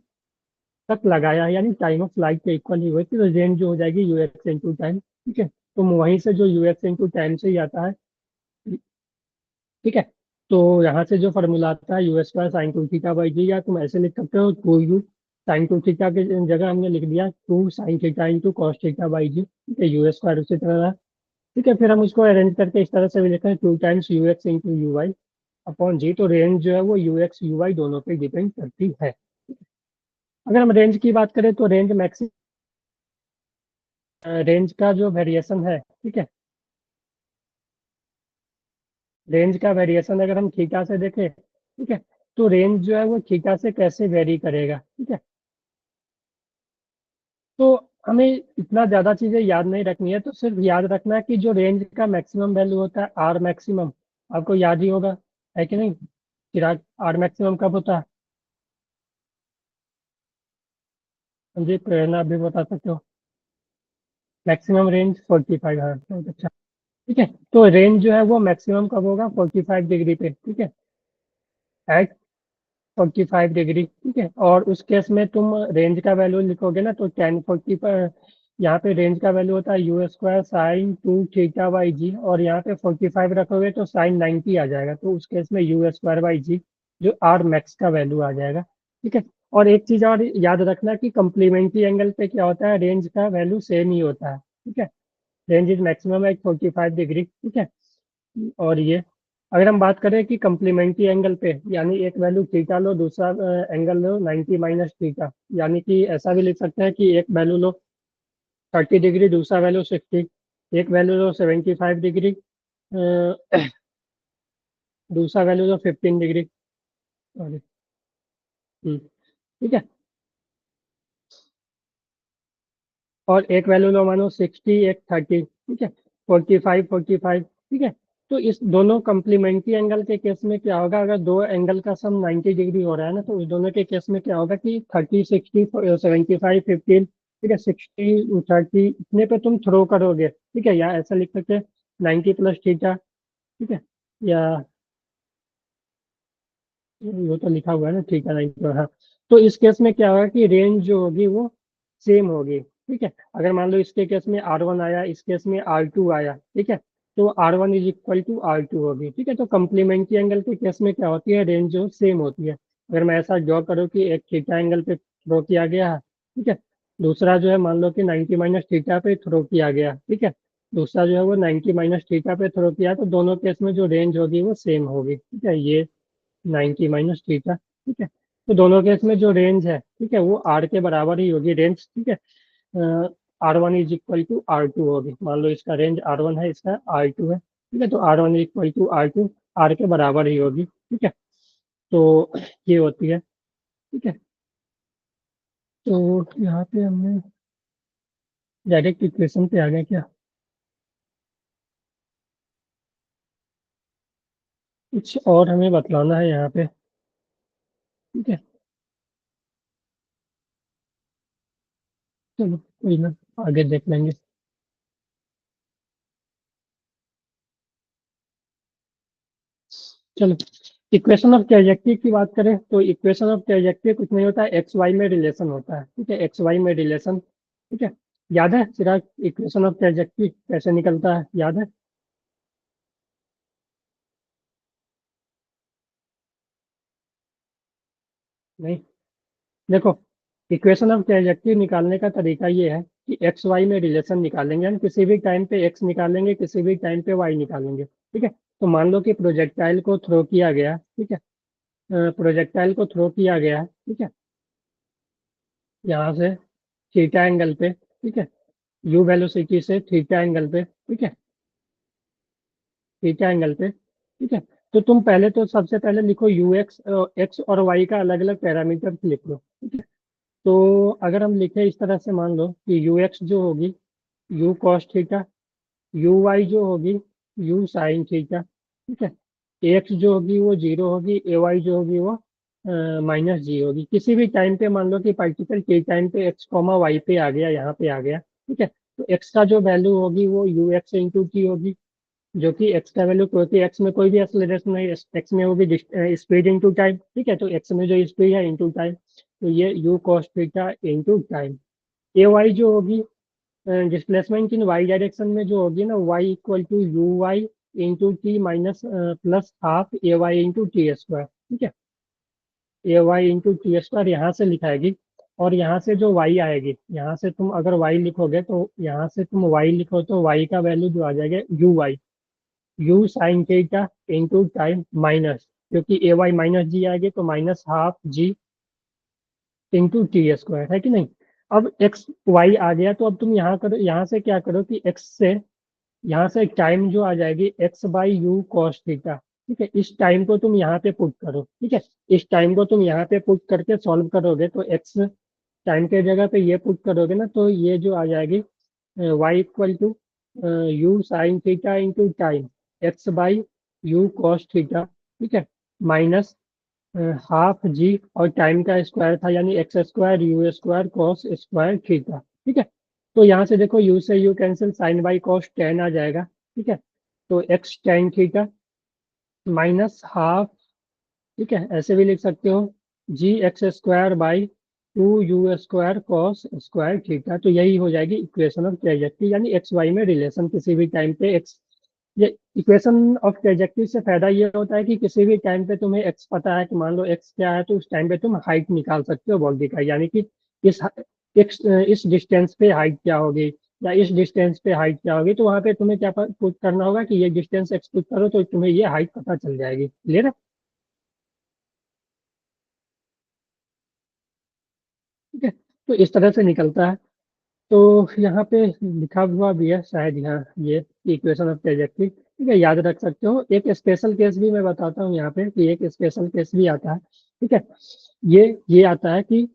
तक लगाया है, यानी टाइम ऑफ फ्लाइट के इक्वल ही हुई, तो रेंज जो हो जाएगी यू एक्स इंटू टाइम। ठीक है, तो वहीं से जो यू एक्स इंटू टाइम से ही आता है। ठीक है, तो यहाँ से जो फॉर्मूला आता है U square sine 2 theta by G, या तुम ऐसे लिख सकते हो 2 यू साइन 2 थीटा के जगह हमने लिख दिया 2 sin theta into cos theta by G. ठीक है, यू स्क्वायर उसी तरह रहा। ठीक है, फिर हम उसको अरेंज करके इस तरह से भी लिखें 2 times U X into U Y upon G. तो रेंज जो है वो यू एक्स यू वाई दोनों पे डिपेंड करती है। अगर हम रेंज की बात करें तो रेंज का जो वेरिएशन है, ठीक है, रेंज का वेरिएशन अगर हम थीटा से देखें, ठीक है, तो रेंज जो है वो थीटा से कैसे वेरी करेगा। ठीक है, तो हमें इतना ज्यादा चीजें याद नहीं रखनी है, तो सिर्फ याद रखना है कि जो रेंज का मैक्सिमम वैल्यू होता है आर मैक्सिमम, आपको याद ही होगा, है कि नहीं चिराग? आर मैक्सिमम कब होता है? जी प्रेरणा भी बता सकते हो। मैक्सिमम रेंज 45 है, बहुत अच्छा। ठीक है, तो रेंज जो है वो मैक्सिमम कब होगा? 45 डिग्री पे। ठीक है, एट 45 डिग्री। ठीक है, और उस केस में तुम रेंज का वैल्यू लिखोगे ना तो 1040 पर, यहाँ पे रेंज का वैल्यू होता है U square sine 2 theta by G, और यहाँ पे 45 रखोगे तो साइन 90 आ जाएगा, तो उस केस में यू स्क्वायर बाई जी जो आर मैक्स का वैल्यू आ जाएगा। ठीक है, और एक चीज और याद रखना कि कंप्लीमेंट्री एंगल पे क्या होता है, रेंज का वैल्यू सेम ही होता है। ठीक है, range is maximum at 45 degree. ठीक है, और ये अगर हम बात करें कि कंप्लीमेंट्री एंगल पे, यानी एक वैल्यू थीटा लो, दूसरा एंगल लो 90 माइनस थीटा, यानी कि ऐसा भी लिख सकते हैं कि एक वैल्यू लो 30 डिग्री, दूसरा वैल्यू 60, एक वैल्यू लो 75 डिग्री, दूसरा वैल्यू लो 15 डिग्री। सॉरी। ठीक है, और एक वैल्यू लो मानो 60, एक 30। ठीक है, 45 45। ठीक है, तो इस दोनों कंप्लीमेंट्री एंगल के केस में क्या होगा, अगर दो एंगल का सम 90 डिग्री हो रहा है ना, तो उस दोनों के केस में क्या होगा कि 30 60 75 15। ठीक है, 60 30 इतने पे तुम थ्रो करोगे। ठीक है, या ऐसा लिख सकते हैं 90 प्लस थीटा। ठीक है, या वो तो लिखा हुआ है ना, ठीक है 90, हाँ। तो इस केस में क्या होगा कि रेंज जो होगी वो सेम होगी, ठीक है। अगर मान लो इसके केस में R1 आया, इस केस में R2 आया, ठीक है, तो R1 is equal to R2 होगी, ठीक है। तो कम्प्लीमेंट्री एंगल के केस में क्या होती है, रेंज जो सेम होती है। अगर मैं ऐसा ड्रॉ करूँ कि एक थीटा एंगल पे थ्रो किया गया है, ठीक है, दूसरा जो है मान लो कि 90 माइनस थीटा पे थ्रो किया गया, ठीक है, दूसरा जो है वो 90 माइनस थीटा पे थ्रो किया, तो दोनों केस में जो रेंज होगी वो सेम होगी, ठीक है। ये 90 माइनस थीटा, ठीक है। तो दोनों केस में जो रेंज है, ठीक है, वो आर के बराबर ही होगी रेंज, ठीक है। R1 is equal to R2 होगी। मान लो इसका रेंज R1 है, इसका R2 है, ठीक है, तो R1 is equal to R2, are के बराबर ही होगी, ठीक है। तो ये होती है, ठीक है। तो यहाँ पे हमने डायरेक्ट इक्वेशन पे आ गए क्या, कुछ और हमें बतलाना है यहाँ पे, ठीक है। चलो कोई ना, आगे देख लेंगे। चलो, इक्वेशन ऑफ ट्रेजेक्टरी की बात करें तो इक्वेशन ऑफ ट्रेजेक्टरी कुछ नहीं होता है, एक्स वाई में रिलेशन होता है, ठीक है, एक्स वाई में रिलेशन, ठीक है। याद है चिराग, इक्वेशन ऑफ ट्रेजेक्टरी कैसे निकलता है, याद है? नहीं, देखो, इक्वेशन ऑफ ट्रेजेक्टरी निकालने का तरीका ये है कि एक्स वाई में रिलेशन निकालेंगे, हम किसी भी टाइम पे एक्स निकालेंगे, किसी भी टाइम पे वाई निकालेंगे, ठीक है। तो मान लो कि प्रोजेक्टाइल को थ्रो किया गया, ठीक है, प्रोजेक्टाइल को थ्रो किया गया, ठीक है, यहाँ से थीटा एंगल पे, ठीक है, यू वेलोसिटी से थीटा एंगल पे, ठीक है, थीटा एंगल पे, ठीक है। तो तुम पहले तो सबसे पहले लिखो यू एक्स, एक्स और वाई का अलग अलग पैरामीटर लिख लो, ठीक है। तो अगर हम लिखे इस तरह से, मान लो कि यू एक्स जो होगी u cos theta, u y जो होगी यू साइन थीटा, ठीक है, ए एक्स जो होगी वो जीरो होगी, ए वाई जो होगी वो माइनस जी होगी। किसी भी टाइम पे मान लो कि पार्टिकल के टाइम पे एक्स कॉमा वाई पे आ गया, यहाँ पे आ गया, ठीक है, तो एक्स का जो वैल्यू होगी वो यू एक्स इंटू टी होगी, जो कि एक्स का वैल्यू, क्योंकि एक्स में कोई भी एक्सलेरेशन नहीं, एक्स में होगी स्पीड इंटू टाइम, ठीक है, तो एक्स में जो स्पीड है इंटू टाइम, तो ये u cos theta into time. A y जो होगी, डिस्प्लेसमेंट इन वाई डायरेक्शन में जो होगी ना, y equal to you y into t minus plus half a Y into t square, ठीक है, a Y into t square यहाँ से लिखाएगी। और यहाँ से जो वाई आएगी, यहाँ से तुम अगर वाई लिखोगे तो यहाँ से तुम वाई लिखो तो वाई का वैल्यू जो आ जाएगा u Y, u sine theta into time minus, क्योंकि ए वाई माइनस जी आएगी तो minus half g into t square, है कि नहीं। अब एक्स वाई आ गया, तो अब तुम यहाँ करो, यहाँ से क्या करो कि एक्स से, यहाँ से टाइम जो आ जाएगी x by u cos theta, ठीक है, इस टाइम को तुम यहाँ पे पुट करो, ठीक है, इस टाइम को तुम यहाँ पे पुट करके सॉल्व करोगे तो एक्स टाइम के जगह पे ये पुट करोगे ना, तो ये जो आ जाएगी y equal to you sine theta into time x by u cos theta, ठीक है, माइनस हाफ जी, और टाइम का स्क्वायर था यानी X square U square cos square theta, ठीक है। तो यहाँ से देखो यू से U cancel, sine by cos tan आ जाएगा, ठीक है, तो X tan theta minus half, ठीक है, ऐसे भी लिख सकते हो G X square by two U square cos square theta. तो यही हो जाएगी इक्वेशन ऑफ ट्रेजेक्टरी, यानी एक्स वाई में रिलेशन किसी भी टाइम पे एक्स। ये इक्वेशन ऑफ ट्रेजेक्टरी से फायदा ये होता है कि किसी भी टाइम पे तुम्हें एक्स पता है कि मान लो एक्स क्या है, तो उस टाइम पे तुम हाइट निकाल सकते हो बॉडी का, यानी कि इस इस डिस्टेंस पे हाइट क्या होगी, या इस डिस्टेंस पे हाइट क्या होगी, तो वहां पे तुम्हें क्या पुट करना होगा कि ये डिस्टेंस एक्स पुट करो तो तुम्हें ये हाइट पता चल जाएगी, क्लियर है। ठीक है, तो इस तरह से निकलता है। तो यहाँ पे लिखा हुआ भी है शायद, यहाँ ये इक्वेशन ऑफ ट्रेजेक्टरी, ठीक है, याद रख सकते हो। एक स्पेशल केस भी मैं बताता हूँ यहाँ पे कि एक स्पेशल केस भी आता है, ठीक है। ये आता है कि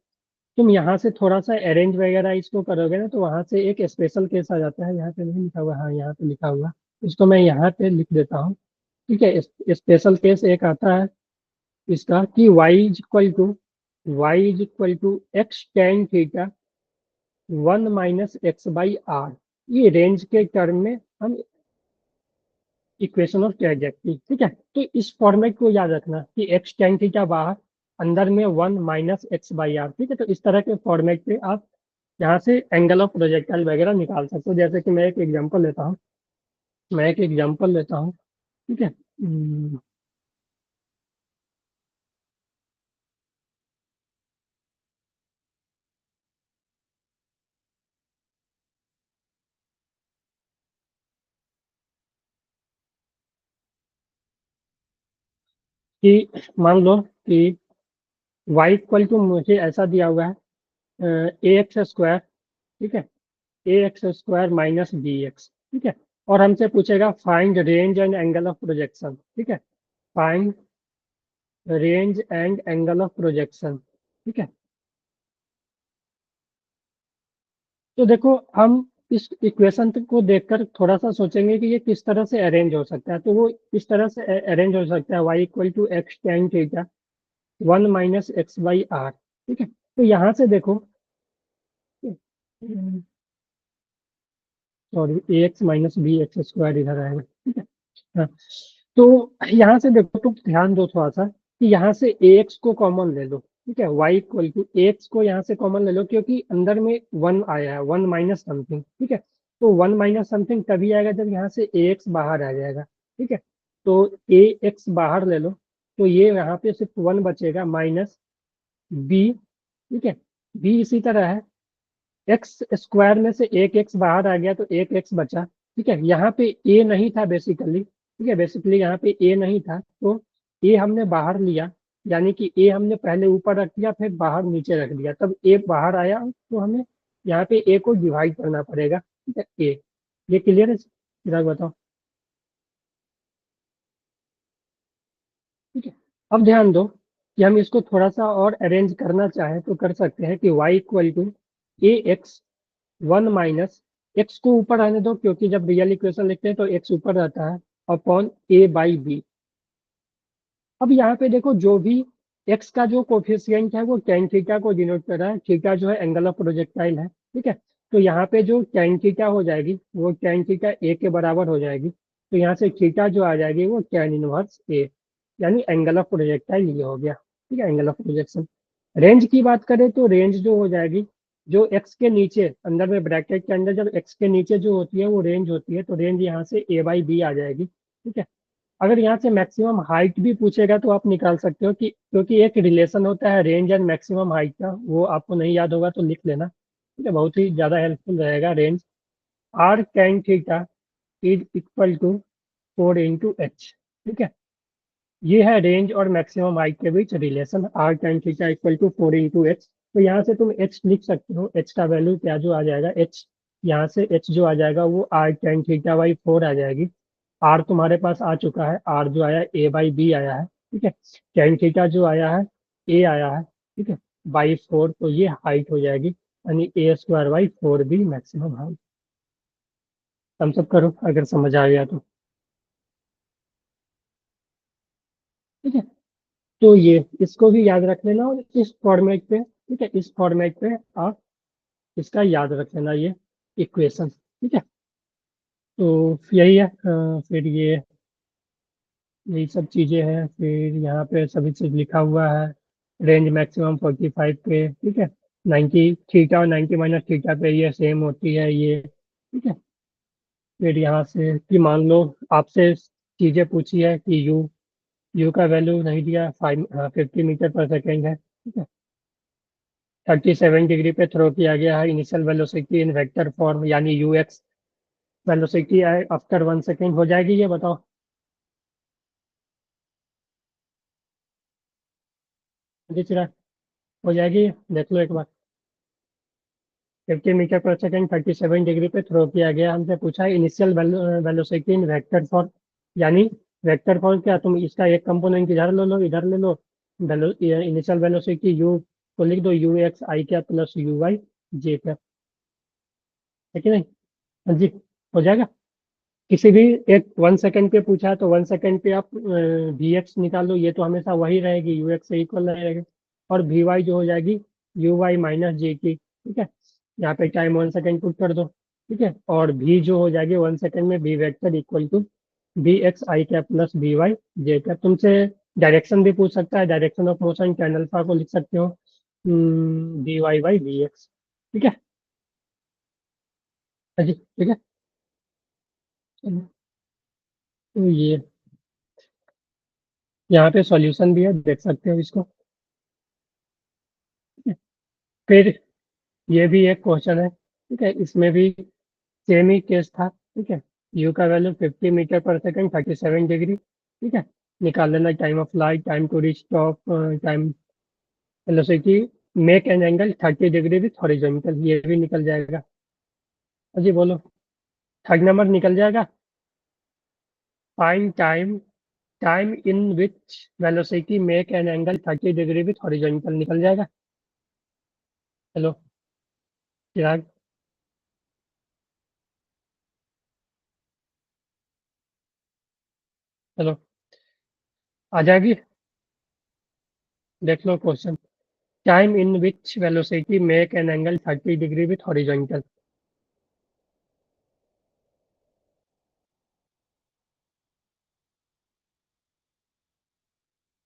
तुम यहाँ से थोड़ा सा अरेंज वगैरह इसको करोगे ना, तो वहां से एक स्पेशल केस आ जाता है, यहाँ पे नहीं लिखा हुआ, हाँ यहाँ पे लिखा हुआ, इसको मैं यहाँ पे लिख देता हूँ, ठीक है। स्पेशल केस एक आता है इसका कि y is equal to x tan theta one minus x by r, ये रेंज के टर्म में हम इक्वेशन ऑफ ट्रेजेक्टरी, ठीक है। तो इस फॉर्मेट को याद रखना कि एक्स टेन थीटा बाहर, अंदर में 1 - x/r, ठीक है। तो इस तरह के फॉर्मेट पे आप यहाँ से एंगल ऑफ प्रोजेक्टाइल वगैरह निकाल सकते हो। जैसे कि मैं एक एग्जांपल लेता हूँ, ठीक है। कि मान लो कि y इक्वल टू मुझे ऐसा दिया हुआ है ax², ठीक है, ax² - bx, ठीक है। और हमसे पूछेगा find range and angle of projection, ठीक है। Find range and angle of projection, ठीक है। तो देखो, हम इस इक्वेशन को देखकर थोड़ा सा सोचेंगे कि ये किस तरह से अरेंज हो सकता है। तो वो इस तरह से अरेंज हो सकता है, y equal to x tan theta 1 - x/r, ठीक है। तो यहाँ से देखो, सॉरी, ax - bx² इधर आएगा, ठीक है। हाँ, तो यहाँ से देखो, तुम ध्यान दो थोड़ा सा कि यहाँ से ax को कॉमन ले लो, ठीक है। y इक्वल टू ax को यहाँ से कॉमन ले लो, क्योंकि अंदर में 1 आया है, 1 - समथिंग, ठीक है। तो 1 - समथिंग तभी आएगा जब यहाँ से ax बाहर आ जाएगा, ठीक है। तो ax बाहर ले लो, तो ये यहाँ पे सिर्फ 1 बचेगा माइनस b, ठीक है। b इसी तरह है, x² में से एक x बाहर आ गया तो एक x बचा, ठीक है। यहाँ पे a नहीं था बेसिकली, ठीक है। बेसिकली यहाँ पे a नहीं था, तो a हमने बाहर लिया, यानी कि a हमने पहले ऊपर रख दिया, फिर बाहर नीचे रख दिया, तब a बाहर आया। तो हमें यहाँ पे a को डिवाइड करना पड़ेगा, ठीक है। a, ये क्लियर है चिराग, बताओ, ठीक है। अब ध्यान दो कि हम इसको थोड़ा सा और अरेंज करना चाहें तो कर सकते हैं कि y equal to ax 1 - x को ऊपर आने दो, क्योंकि जब रियल इक्वेशन लिखते हैं तो x ऊपर रहता है, अपॉन a/b। अब यहाँ पे देखो, जो भी x का जो कोफिशियंट है वो tan थीटा को डिनोट कर रहा है। थीटा जो है एंगल ऑफ प्रोजेक्टाइल है, ठीक है। तो यहाँ पे जो tan थीटा हो जाएगी वो tan थीटा a के बराबर हो जाएगी। तो यहाँ से थीटा जो आ जाएगी वो tan इनवर्स a, यानी एंगल ऑफ प्रोजेक्टाइल ये हो गया, ठीक है, एंगल ऑफ प्रोजेक्शन। रेंज की बात करें तो रेंज जो हो जाएगी, जो x के नीचे अंदर में ब्रैकेट के अंदर जब x के नीचे जो होती है वो रेंज होती है, तो रेंज यहाँ से a/b आ जाएगी, ठीक है। अगर यहाँ से मैक्सिमम हाइट भी पूछेगा तो आप निकाल सकते हो, कि क्योंकि एक रिलेशन होता है रेंज एंड मैक्सिमम हाइट का, वो आपको नहीं याद होगा तो लिख लेना, ठीक है। बहुत ही ज्यादा हेल्पफुल रहेगा। Range r tan theta is equal to 4 × h, ठीक है। ये है रेंज और मैक्सिमम हाइट के बीच relation, r tan theta equal to 4 × h। तो यहाँ से तुम h लिख सकते हो, h का वैल्यू क्या जो आ जाएगा, h यहाँ से h जो आ जाएगा वो r tan थीटा/4 आ जाएगी। r तुम्हारे पास आ चुका है, r जो आया a/b आया है, ठीक है। tan थीटा जो आया है a आया है, ठीक है, बाई 4, तो ये हाइट हो जाएगी, यानी a² / 4 भी मैक्सिमम हाइट। हम सब करो अगर समझ आ गया तो, ठीक है। तो ये इसको भी याद रख लेना, और इस फॉर्मेट पे, ठीक है, इस फॉर्मेट पे आप इसका याद रख लेना, ये इक्वेशन, ठीक है। तो यही है, फिर ये यही सब चीजें हैं। फिर यहाँ पे सभी चीज लिखा हुआ है। रेंज मैक्सिमम 45 पे, ठीक है। 90 थीटा और 90 - थीटा पे ये सेम होती है ये, ठीक है। फिर यहाँ से कि मान लो आपसे चीजें पूछी है कि यू का वैल्यू नहीं दिया, 50 मीटर पर सेकेंड है, ठीक है। 37 डिग्री पे थ्रो किया गया है, इनिशियल वेलोसिटी इन वेक्टर फॉर्म, यानी ux वेलोसिटी आफ्टर 1 सेकेंड हो जाएगी, ये बताओ। दिख रहा है? हो जाएगी, देख लो एक बार। 50 मीटर पर सेकेंड 37 डिग्री पे थ्रो किया गया, हमसे पूछा है इनिशियल वेलोसिटी इन वेक्टर फॉर्म, यानी वेक्टर फॉर्म क्या, तुम इसका एक कंपोनेंट इधर ले लो, इधर ले लो। इनिशियल वेलोसिटी यू को लिख दो, ux i क्या प्लस uy j क्या, है कि नहीं? हाँ जी, हो जाएगा। किसी भी एक 1 सेकेंड पे पूछा है तो 1 सेकेंड पे आप वी एक्स निकाल लो, ये तो हमेशा वही रहेगी, यू एक्स से इक्वल रहेगी। और वी वाई जो हो जाएगी uy - j t, ठीक है। यहाँ पे टाइम 1 सेकेंड पुट कर दो, ठीक है। और भी जो हो जाएगी 1 सेकेंड में, भी vector equal to bx i क्या प्लस by j क्या। तुमसे डायरेक्शन भी पूछ सकता है, direction of motion tan alpha को लिख सकते हो dy/dx। ठीक है। हाँ जी, ठीक है। चलो, तो ये यहाँ पे सॉल्यूशन भी है, देख सकते हो इसको। ठीक है। फिर ये भी एक क्वेश्चन है, ठीक है, इसमें भी सेम ही केस था। ठीक है। यू का वैल्यू 50 मीटर पर सेकंड 37 डिग्री। ठीक है। निकाल लेना time of light, time to reach top, time velocity, make an angle 30 degree with horizontal, ये भी निकल जाएगा। हाँ जी बोलो। थर्ड नंबर निकल जाएगा। Find time, time in which velocity make an angle 30 degree with horizontal, निकल जाएगा। हेलो चिराग। हेलो, आ जाएगी। देख लो question. Time in which velocity make an angle 30 degree with horizontal.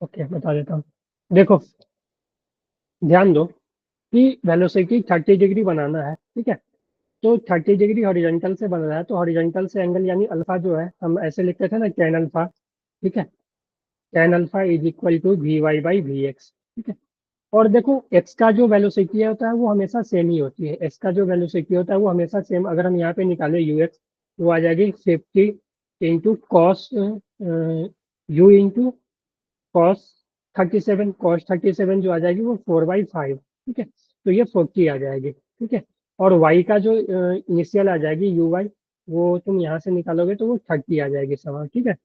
Okay, बता देता हूँ। देखो, ध्यान दो कि वेलोसिटी 30 डिग्री बनाना है। ठीक है। तो 30 डिग्री हॉरिजॉन्टल से बन रहा है, तो हॉरिजॉन्टल से एंगल यानी अल्फा जो है, हम ऐसे लिखते थे ना, tan अल्फा। ठीक है। tan alpha is equal to vy/vx। ठीक है। और देखो, एक्स का जो वेलोसिटी होता है वो हमेशा सेम ही होती है, एक्स का जो वेलोसिटी होता है वो हमेशा सेम। अगर हम यहाँ पे निकाले ux, वो आ जाएगी 50 into cos u into cos 37, cos 37 जो आ जाएगी वो 4/5। ठीक है। तो ये 40 आ जाएगी। ठीक है। और y का जो इनिशियल आ जाएगी uy, वो तुम यहाँ से निकालोगे तो वो 30 आ जाएगी सवाल। ठीक है।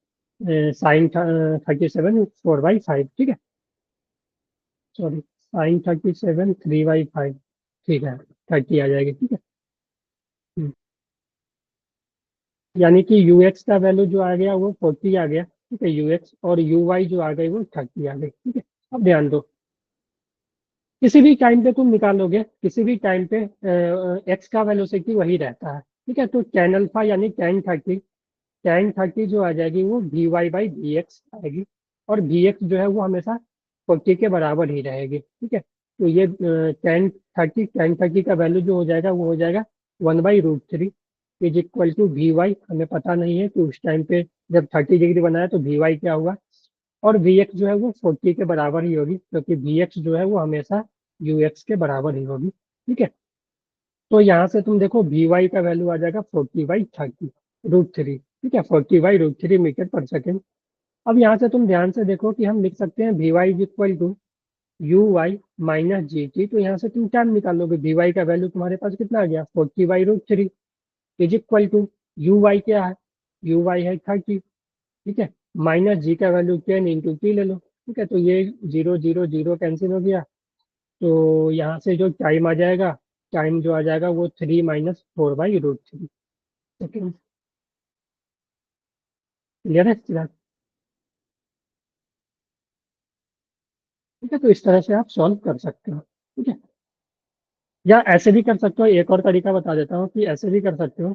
साइन 37 4/5। ठीक है। Sorry, sine 37 3/5। ठीक है। 30 आ जाएगी। ठीक है। हम्म, यानी कि ux का वैल्यू जो आ गया वो 40 आ गया। ठीक है, ux, और uy जो आ गई वो 30 आ गई। ठीक है। अब ध्यान दो, किसी भी टाइम पे तुम निकालोगे, किसी भी टाइम पे एक्स का वेलोसिटी वही रहता है। ठीक है। तो tan अल्फा यानी tan 30 जो आ जाएगी वो vy/dx आएगी। और vx जो है वो हमेशा 40 के बराबर ही रहेगी। ठीक है। तो ये tan 30 का वैल्यू जो हो जाएगा वो हो जाएगा 1/√3 इज इक्वल टू vy। हमें पता नहीं है कि उस टाइम पे जब 30 डिग्री बनाया तो vy क्या हुआ। और vx जो है वो 40 के बराबर ही होगी, क्योंकि vx जो है वो हमेशा ux के बराबर ही होगी। ठीक है। तो यहाँ से तुम देखो vy का वैल्यू आ जाएगा 40/30√3। ठीक है, 40/√3 मीटर पर सेकेंड। अब यहाँ से तुम ध्यान से देखो कि हम लिख सकते हैं vy is equal to uy-gt। तो यहाँ से तुम क्या निकालोगे, vy का वैल्यू तुम्हारे पास कितना आ गया, 40/√3 इज इक्वल टू uy क्या है, uy है 30। ठीक है। माइनस जी का वैल्यू 10 × t ले लो। ठीक है। तो ये 0 0 0 कैंसिल हो गया। तो यहाँ से जो टाइम आ जाएगा, टाइम जो आ जाएगा वो 3 - 4/√3 सेकेंड। क्लियर है चिराग? ठीक है। तो इस तरह से आप सॉल्व कर सकते हो। ठीक है। या ऐसे भी कर सकते हो, एक और तरीका बता देता हूँ कि ऐसे भी कर सकते हो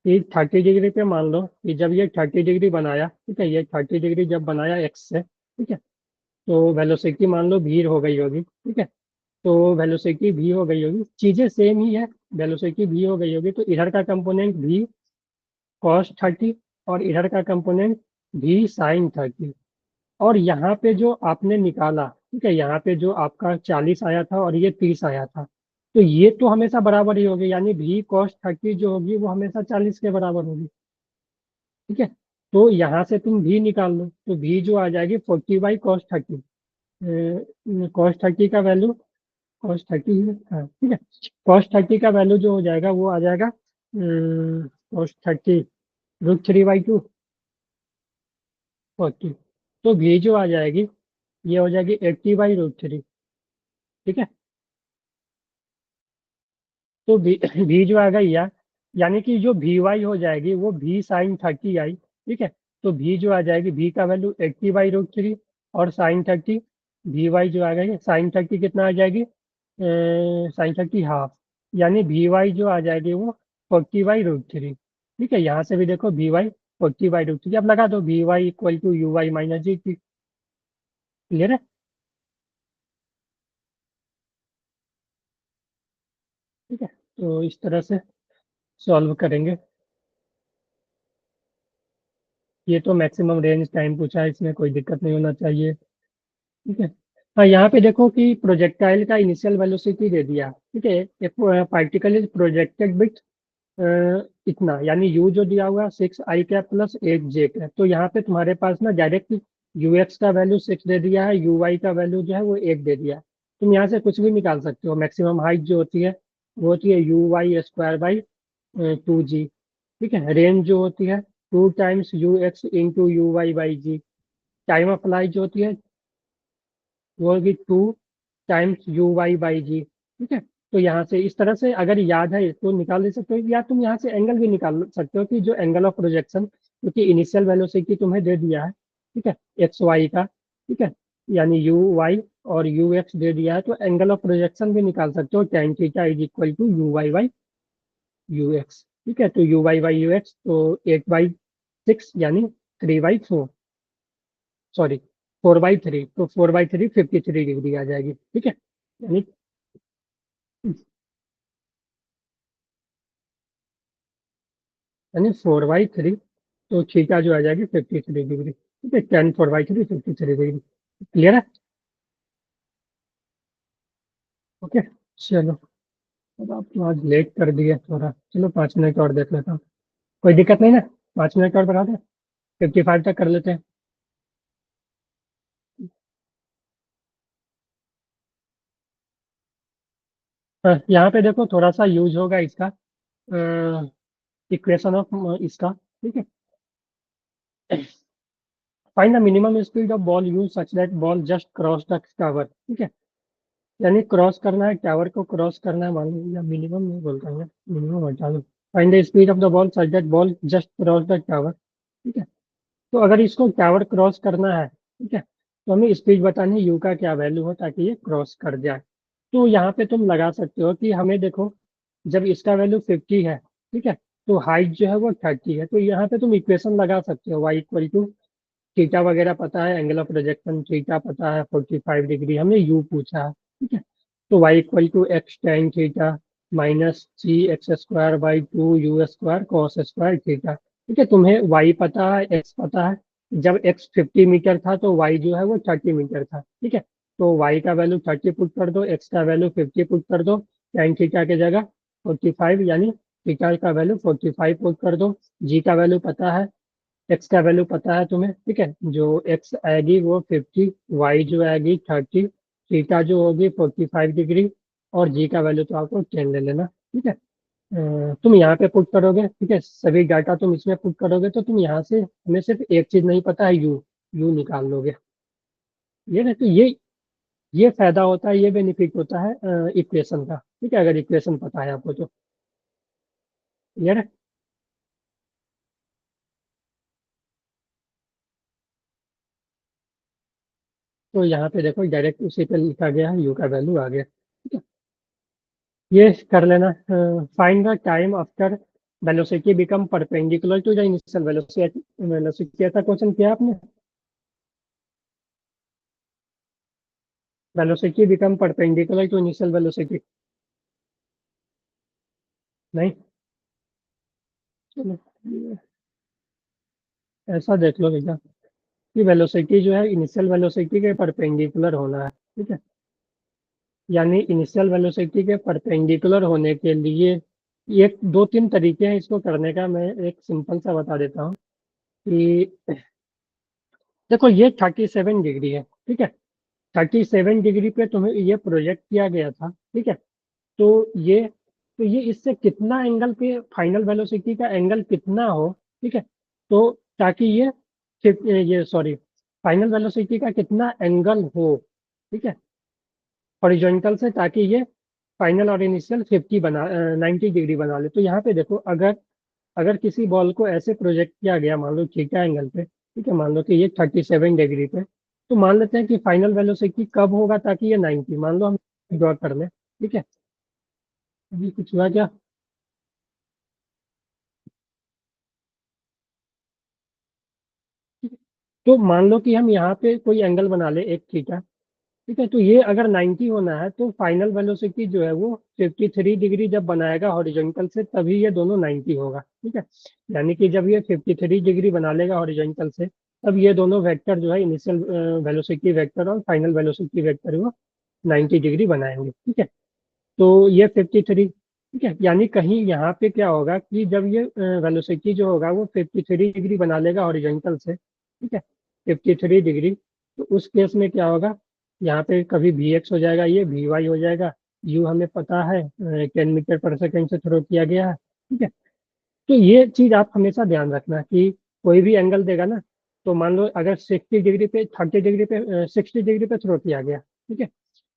कि 30 डिग्री पे मान लो कि जब ये 30 डिग्री बनाया, ठीक है, ये 30 डिग्री जब बनाया एक्स से, ठीक है, तो वेलोसिटी मान लो v हो गई होगी। ठीक है। तो वेलोसिटी v हो गई होगी, चीजें सेम ही है, वेलोसिटी v हो गई होगी, तो इधर का कंपोनेंट v cos 30 और इधर का कंपोनेंट v sin 30। और यहाँ पे जो आपने निकाला, ठीक है, यहाँ पे जो आपका 40 आया था और ये 30 आया था, तो ये तो हमेशा बराबर ही होगी, यानी v cos 30 जो होगी वो हमेशा 40 के बराबर होगी। ठीक है। तो यहाँ से तुम v निकाल लो, तो v जो आ जाएगी 40/cos 30। cos 30 का वैल्यू, cos 30, हाँ ठीक है, cos 30 का वैल्यू जो हो जाएगा वो आ जाएगा cos 30 √3/2 40। तो v जो आ जाएगी ये हो जाएगी 80/√3। ठीक है। तो v जो आ गई यानी कि जो vy हो जाएगी वो v sin 30 आई। ठीक है। तो v जो आ जाएगी, v का वैल्यू 80/√3 और sin 30, vy जो आ गई sin 30 कितना आ जाएगी, sin 30 हाफ, यानी vy जो आ जाएगी वो 40/√3। ठीक है। यहाँ से भी देखो vy 40/√3, अब लगा दो vy equal to uy-gt। Clear है? ठीक है, तो इस तरह से सॉल्व करेंगे। ये तो मैक्सिमम रेंज टाइम पूछा है, इसमें कोई दिक्कत नहीं होना चाहिए। ठीक है। हाँ, यहाँ पे देखो कि प्रोजेक्टाइल का इनिशियल वेलोसिटी दे दिया। ठीक है, एक पार्टिकल इज प्रोजेक्टेड विथ इतना, यानी यू जो दिया हुआ है 6i cap plus 8j cap. तो यहाँ पे तुम्हारे पास ना डायरेक्ट यूएक्स का वैल्यू 6 दे दिया है, यूवाई का वैल्यू जो है वो 8 दे दिया है। तुम यहाँ से कुछ भी निकाल सकते हो। मैक्सिमम हाइट जो होती है वो होती है UY² बाई 2g। ठीक है, रेंज जो होती है 2 times UX into UY by ji. Time of flight जो होती है वो होगी 2 टाइम्स UY बाई जी। ठीक है, तो यहाँ से इस तरह से अगर याद है तो निकाल दे सकते हो, या तुम यहाँ से एंगल भी निकाल सकते हो कि जो एंगल ऑफ प्रोजेक्शन, क्योंकि इनिशियल वेलोसिटी तुम्हें दे दिया है। ठीक है, एक्स वाई का। ठीक है, यानी UY और UX दे दिया है, तो एंगल ऑफ प्रोजेक्शन भी निकाल सकते हो, tan theta is equal to UY by UX। ठीक है, तो UY बाई UX तो 8/6 यानी 3/4, सॉरी 4/3, तो 4/3 53 डिग्री आ जाएगी। ठीक है, यानी 4/3, तो थीटा जो आ जाएगी 53 डिग्री। ठीक है, 10 4/3 53 डिग्री। क्लियर है? ओके, चलो। अब आप तो आज लेट कर दिए थोड़ा, चलो 5 मिनट और देख लेता हूँ। कोई दिक्कत नहीं ना? 5 मिनट और बढ़ा दें, 55 तक कर लेते हैं। हाँ, यहाँ पे देखो थोड़ा सा यूज होगा इसका, इक्वेशन ऑफ इसका। ठीक है, find the minimum speed of ball use such that ball just cross the tower. ठीक है, यानी क्रॉस करना है, टावर को क्रॉस करना है मान लो, या मिनिमम नहीं बोलता हूँ, मिनिमम हटा दो। Find the speed of the ball such that ball just cross the tower. ठीक है, तो अगर इसको टावर क्रॉस करना है, ठीक है, तो हमें स्पीड बतानी है यू का क्या वैल्यू हो ताकि ये क्रॉस कर जाए। तो यहाँ पे तुम लगा सकते हो कि हमें देखो, जब इसका वैल्यू 50 है, ठीक है, तो हाइट जो है वो 30 है, तो यहाँ पे तुम इक्वेशन लगा सकते हो y = थीटा वगैरह पता है, एंगल ऑफ प्रोजेक्शन थीटा पता है 45 डिग्री, हमने यू पूछा है। ठीक है, तो y = x tan theta minus g x² by 2 u² cos² theta. ठीक है, तुम्हें y पता है, x पता है। जब x 50 मीटर था तो y जो है वो 30 मीटर था। ठीक है, तो y का वैल्यू 30 पुट कर दो, x का वैल्यू 50 पुट कर दो, tan थीटा की जगह 45, यानी थीटा का वैल्यू 45 पुट कर दो। g का वैल्यू पता है, एक्स का वैल्यू पता है तुम्हें। ठीक है, जो एक्स आएगी वो 50, वाई जो आएगी 30, थीटा जो होगी 45 डिग्री, और जी का वैल्यू तो आपको 10 ले लेना। ठीक है, तुम यहाँ पे पुट करोगे। ठीक है, सभी डाटा तुम इसमें पुट करोगे, तो तुम यहाँ से, हमें सिर्फ एक चीज नहीं पता है, यू यू निकाल लोगे। ये ना, तो ये फायदा होता है, ये बेनिफिट होता है इक्वेशन का। ठीक है, अगर इक्वेशन पता है आपको तो। क्लियर है? तो यहाँ पे देखो डायरेक्ट उसी पे लिखा गया है, यू का वैल्यू आ गया। ठीक है, ये कर लेना। Find the time after velocity become perpendicular to the initial velocity. Velocity ऐसा क्वेश्चन किया आपने? Velocity become perpendicular to initial velocity? नहीं? चलो, ये ऐसा देख लो भैया कि वेलोसिटी जो है इनिशियल वेलोसिटी के परपेंडिकुलर होना है। ठीक है, यानी इनिशियल वेलोसिटी के परपेंडिकुलर होने के लिए एक दो तीन तरीके हैं इसको करने का। मैं एक सिंपल सा बता देता हूँ कि देखो ये 37 डिग्री है। ठीक है, 37 डिग्री पे तुम्हें ये प्रोजेक्ट किया गया था। ठीक है, तो ये इससे कितना एंगल पे, फाइनल वेलोसिटी का एंगल कितना हो। ठीक है, तो ताकि ये सॉरी, फाइनल वेलोसिटी का कितना एंगल हो। ठीक है, हॉरिजॉन्टल से, ताकि ये फाइनल और इनिशियल 90 डिग्री बना ले। तो यहाँ पे देखो, अगर अगर किसी बॉल को ऐसे प्रोजेक्ट किया गया, मान लो थीटा एंगल पे। ठीक है, मान लो कि ये 37 डिग्री पे, तो मान लेते हैं कि फाइनल वेलोसिटी कब होगा ताकि ये 90, मान लो हम ड्रॉ कर लें। ठीक है, अभी कुछ हुआ क्या? तो मान लो कि हम यहाँ पे कोई एंगल बना ले एक थीटा, ठीक है। तो ये अगर 90 होना है तो फाइनल वेलोसिटी जो है वो 53 डिग्री जब बनाएगा हॉरिजॉन्टल से, तभी ये दोनों 90 होगा, ठीक है। यानी कि जब ये 53 डिग्री बना लेगा हॉरिजॉन्टल से, तब ये दोनों वेक्टर जो है इनिशियल वेलोसिटी वेक्टर और फाइनल वेलोसिटी वेक्टर वो 90 डिग्री बनाएंगे, ठीक है। तो ये 53, ठीक है। यानी कहीं यहाँ पे क्या होगा कि जब ये वेलोसिटी जो होगा वो 53 डिग्री बना लेगा हॉरिजॉन्टल से, ठीक है, 53 डिग्री। तो उस केस में क्या होगा, यहाँ पे कभी वी एक्स हो जाएगा, ये वी वाई हो जाएगा। यू हमें पता है 10 मीटर पर सेकेंड से थ्रो किया गया है, ठीक है। तो ये चीज आप हमेशा ध्यान रखना कि कोई भी एंगल देगा ना, तो मान लो अगर 60 डिग्री पे 30 डिग्री पे 60 डिग्री पे थ्रो किया गया, ठीक है,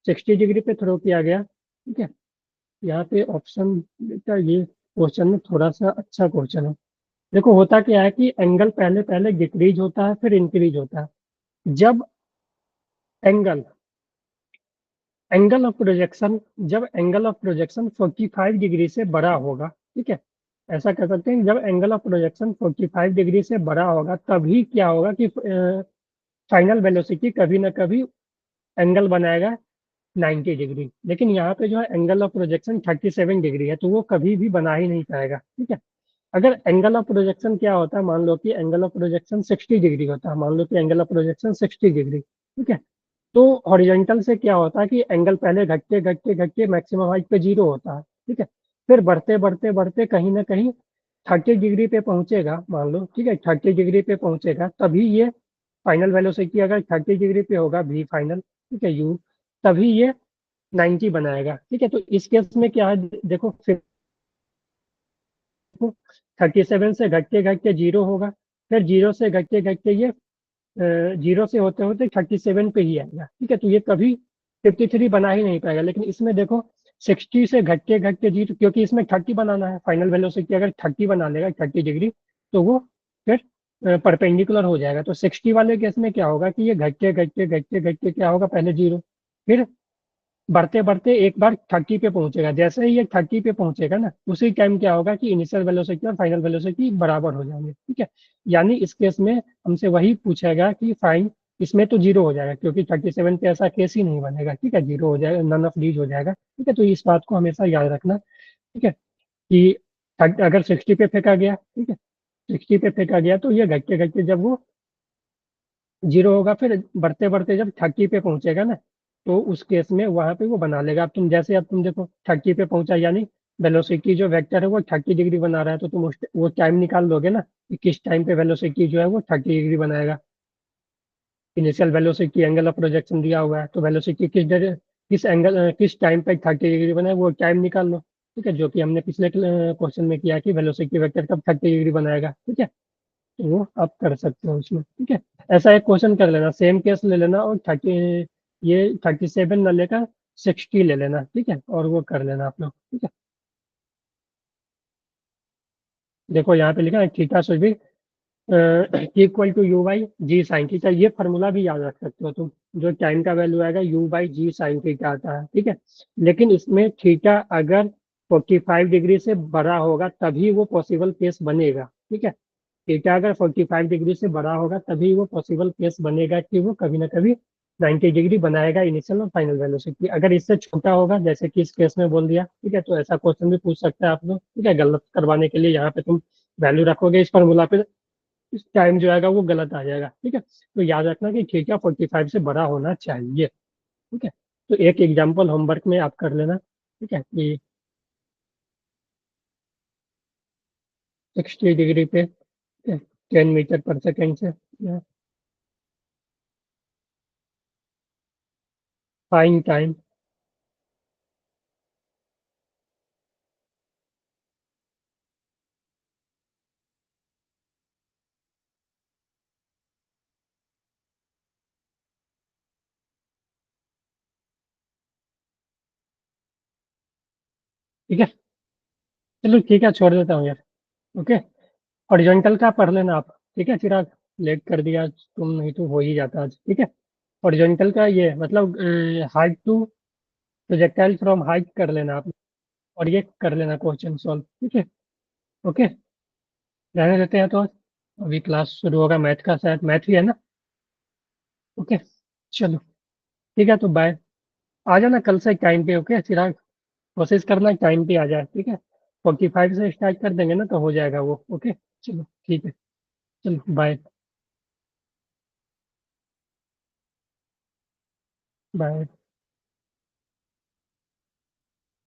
60 डिग्री पे थ्रो किया गया, ठीक है। यहाँ पे ऑप्शन का ये क्वेश्चन में थोड़ा सा अच्छा क्वेश्चन है। देखो होता क्या है कि एंगल पहले पहले डिक्रीज होता है फिर इंक्रीज होता है। जब एंगल एंगल ऑफ प्रोजेक्शन जब एंगल ऑफ प्रोजेक्शन 45 डिग्री से बड़ा होगा, ठीक है, ऐसा कह सकते हैं जब एंगल ऑफ प्रोजेक्शन 45 डिग्री से बड़ा होगा तभी क्या होगा कि फाइनल वेलोसिटी कभी ना कभी एंगल बनाएगा 90 डिग्री। लेकिन यहाँ पे जो है एंगल ऑफ प्रोजेक्शन 37 डिग्री है, तो वो कभी भी बना ही नहीं पाएगा, ठीक है। अगर एंगल ऑफ प्रोजेक्शन क्या होता है, मान लो कि एंगल ऑफ प्रोजेक्शन 60 डिग्री होता है, मान लो कि एंगल ऑफ प्रोजेक्शन 60 डिग्री, ठीक है। तो हॉरिजॉन्टल से क्या होता है कि एंगल पहले घटते घटते घटते मैक्सिमम हाइट पे 0 होता है, ठीक है। फिर बढ़ते बढ़ते बढ़ते कहीं ना कहीं 30 डिग्री पे पहुंचेगा, मान लो, ठीक है, 30 डिग्री पे पहुंचेगा, तभी ये फाइनल वेलोसिटी अगर 30 डिग्री पे होगा वी फाइनल, ठीक है, यू, तभी ये 90 बनाएगा, ठीक है। तो इस केस में क्या है, देखो फिर 37 से घटते घटते 0 होगा, फिर 0 से घटते घटते ये 0 से होते होते 37 पे ही आएगा, ठीक है। तो ये कभी 53 बना ही नहीं पाएगा। लेकिन इसमें देखो 60 से घटते घटते 0, क्योंकि इसमें 30 बनाना है, फाइनल वेलोसिटी अगर 30 बना लेगा 30 डिग्री, तो वो फिर परपेंडिकुलर हो जाएगा। तो 60 वाले केस में क्या होगा कि ये घटते घटते घटते घटते क्या होगा, पहले 0, फिर बढ़ते बढ़ते एक बार 30 पे पहुंचेगा। जैसे ही ये 30 पे पहुंचेगा ना, उसी टाइम क्या होगा कि इनिशियल वेलोसिटी और फाइनल वेलोसिटी बराबर हो जाएंगे, ठीक है। यानी इस केस में हमसे वही पूछेगा कि फाइन, इसमें तो 0 हो जाएगा क्योंकि 37 पे ऐसा केस ही नहीं बनेगा, ठीक है, 0 हो जाएगा, नन ऑफ डीज हो जाएगा, ठीक है। तो इस बात को हमेशा याद रखना, ठीक है, कि अगर 60 पे फेंका गया, ठीक है, 60 पे फेंका गया तो ये घटते घटते जब वो 0 होगा, फिर बढ़ते बढ़ते जब 30 पे पहुंचेगा ना, तो उस केस में वहां पे वो बना लेगा। अब तुम जैसे अब तुम देखो 30 पे पहुंचा, यानी वेलोसिटी जो वेक्टर है वो 30 डिग्री बना रहा है, तो तुम वो टाइम निकाल लोगे ना कि किस टाइम पे वेलोसिटी जो है वो 30 डिग्री बनाएगा। Initial velocity angle of projection दिया हुआ है, तो वेलोसिटी किस एंगल किस टाइम पे 30 डिग्री बनाए वो टाइम निकाल लो, ठीक है, जो कि हमने पिछले क्वेश्चन में किया कि वेलोसिटी वेक्टर कब 30 डिग्री बनाएगा, ठीक है। तो वो आप कर सकते हो उसमें, ठीक है। ऐसा एक क्वेश्चन कर लेना, सेम केस ले लेना और 30, ये 37 न लेकर 60 ले लेना, ठीक है, और वो कर लेना आप लोग, ठीक है। देखो यहाँ पे लिखा है theta should be equal to u by g sine theta. ये फार्मूला भी याद रख सकते हो तुम, जो टाइम का वैल्यू आएगा u by g sine theta आता है, ठीक है। लेकिन इसमें थीटा अगर 45 डिग्री से बड़ा होगा तभी वो पॉसिबल केस बनेगा, ठीक है। थीटा अगर 45 डिग्री से बड़ा होगा तभी वो पॉसिबल केस बनेगा कि वो कभी ना कभी 90 डिग्री बनाएगा इनिशियल और फाइनल वेलोसिटी। अगर इससे छोटा होगा, जैसे कि इस केस में बोल दिया, ठीक है, तो ऐसा क्वेश्चन भी पूछ सकता है आप लोग, ठीक है। गलत करवाने के लिए यहाँ पे तुम वैल्यू रखोगे इस फॉर्मूला पे, इस टाइम जो आएगा वो गलत आ जाएगा, ठीक है। तो याद रखना कि थीटा 45 से बड़ा होना चाहिए, ठीक है। तो एक एग्जाम्पल होमवर्क में आप कर लेना, ठीक है, कि 60 डिग्री पे 10 मीटर पर सेकेंड से फाइन टाइम। ठीक है, चलो ठीक है, छोड़ देता हूँ यार। ओके, हॉरिजॉन्टल का पढ़ लेना आप, ठीक है। फिर आप लेट कर दिया आज तुम, नहीं तो हो ही जाता आज, ठीक है। हॉरिजॉन्टल का ये मतलब height to projectile from height कर लेना आप, और ये कर लेना क्वेश्चन सॉल्व, ठीक है। ओके, रहने देते हैं तो। अभी क्लास शुरू होगा मैथ का, शायद मैथ ही है ना। ओके, चलो ठीक है, तो बाय। आ जाना कल से टाइम पे। ओके चिराग, कोशिश करना टाइम पे आ जाए, ठीक है। 45 से स्टार्ट कर देंगे ना तो हो जाएगा वो। ओके, चलो ठीक है। चलो बाय। बाय।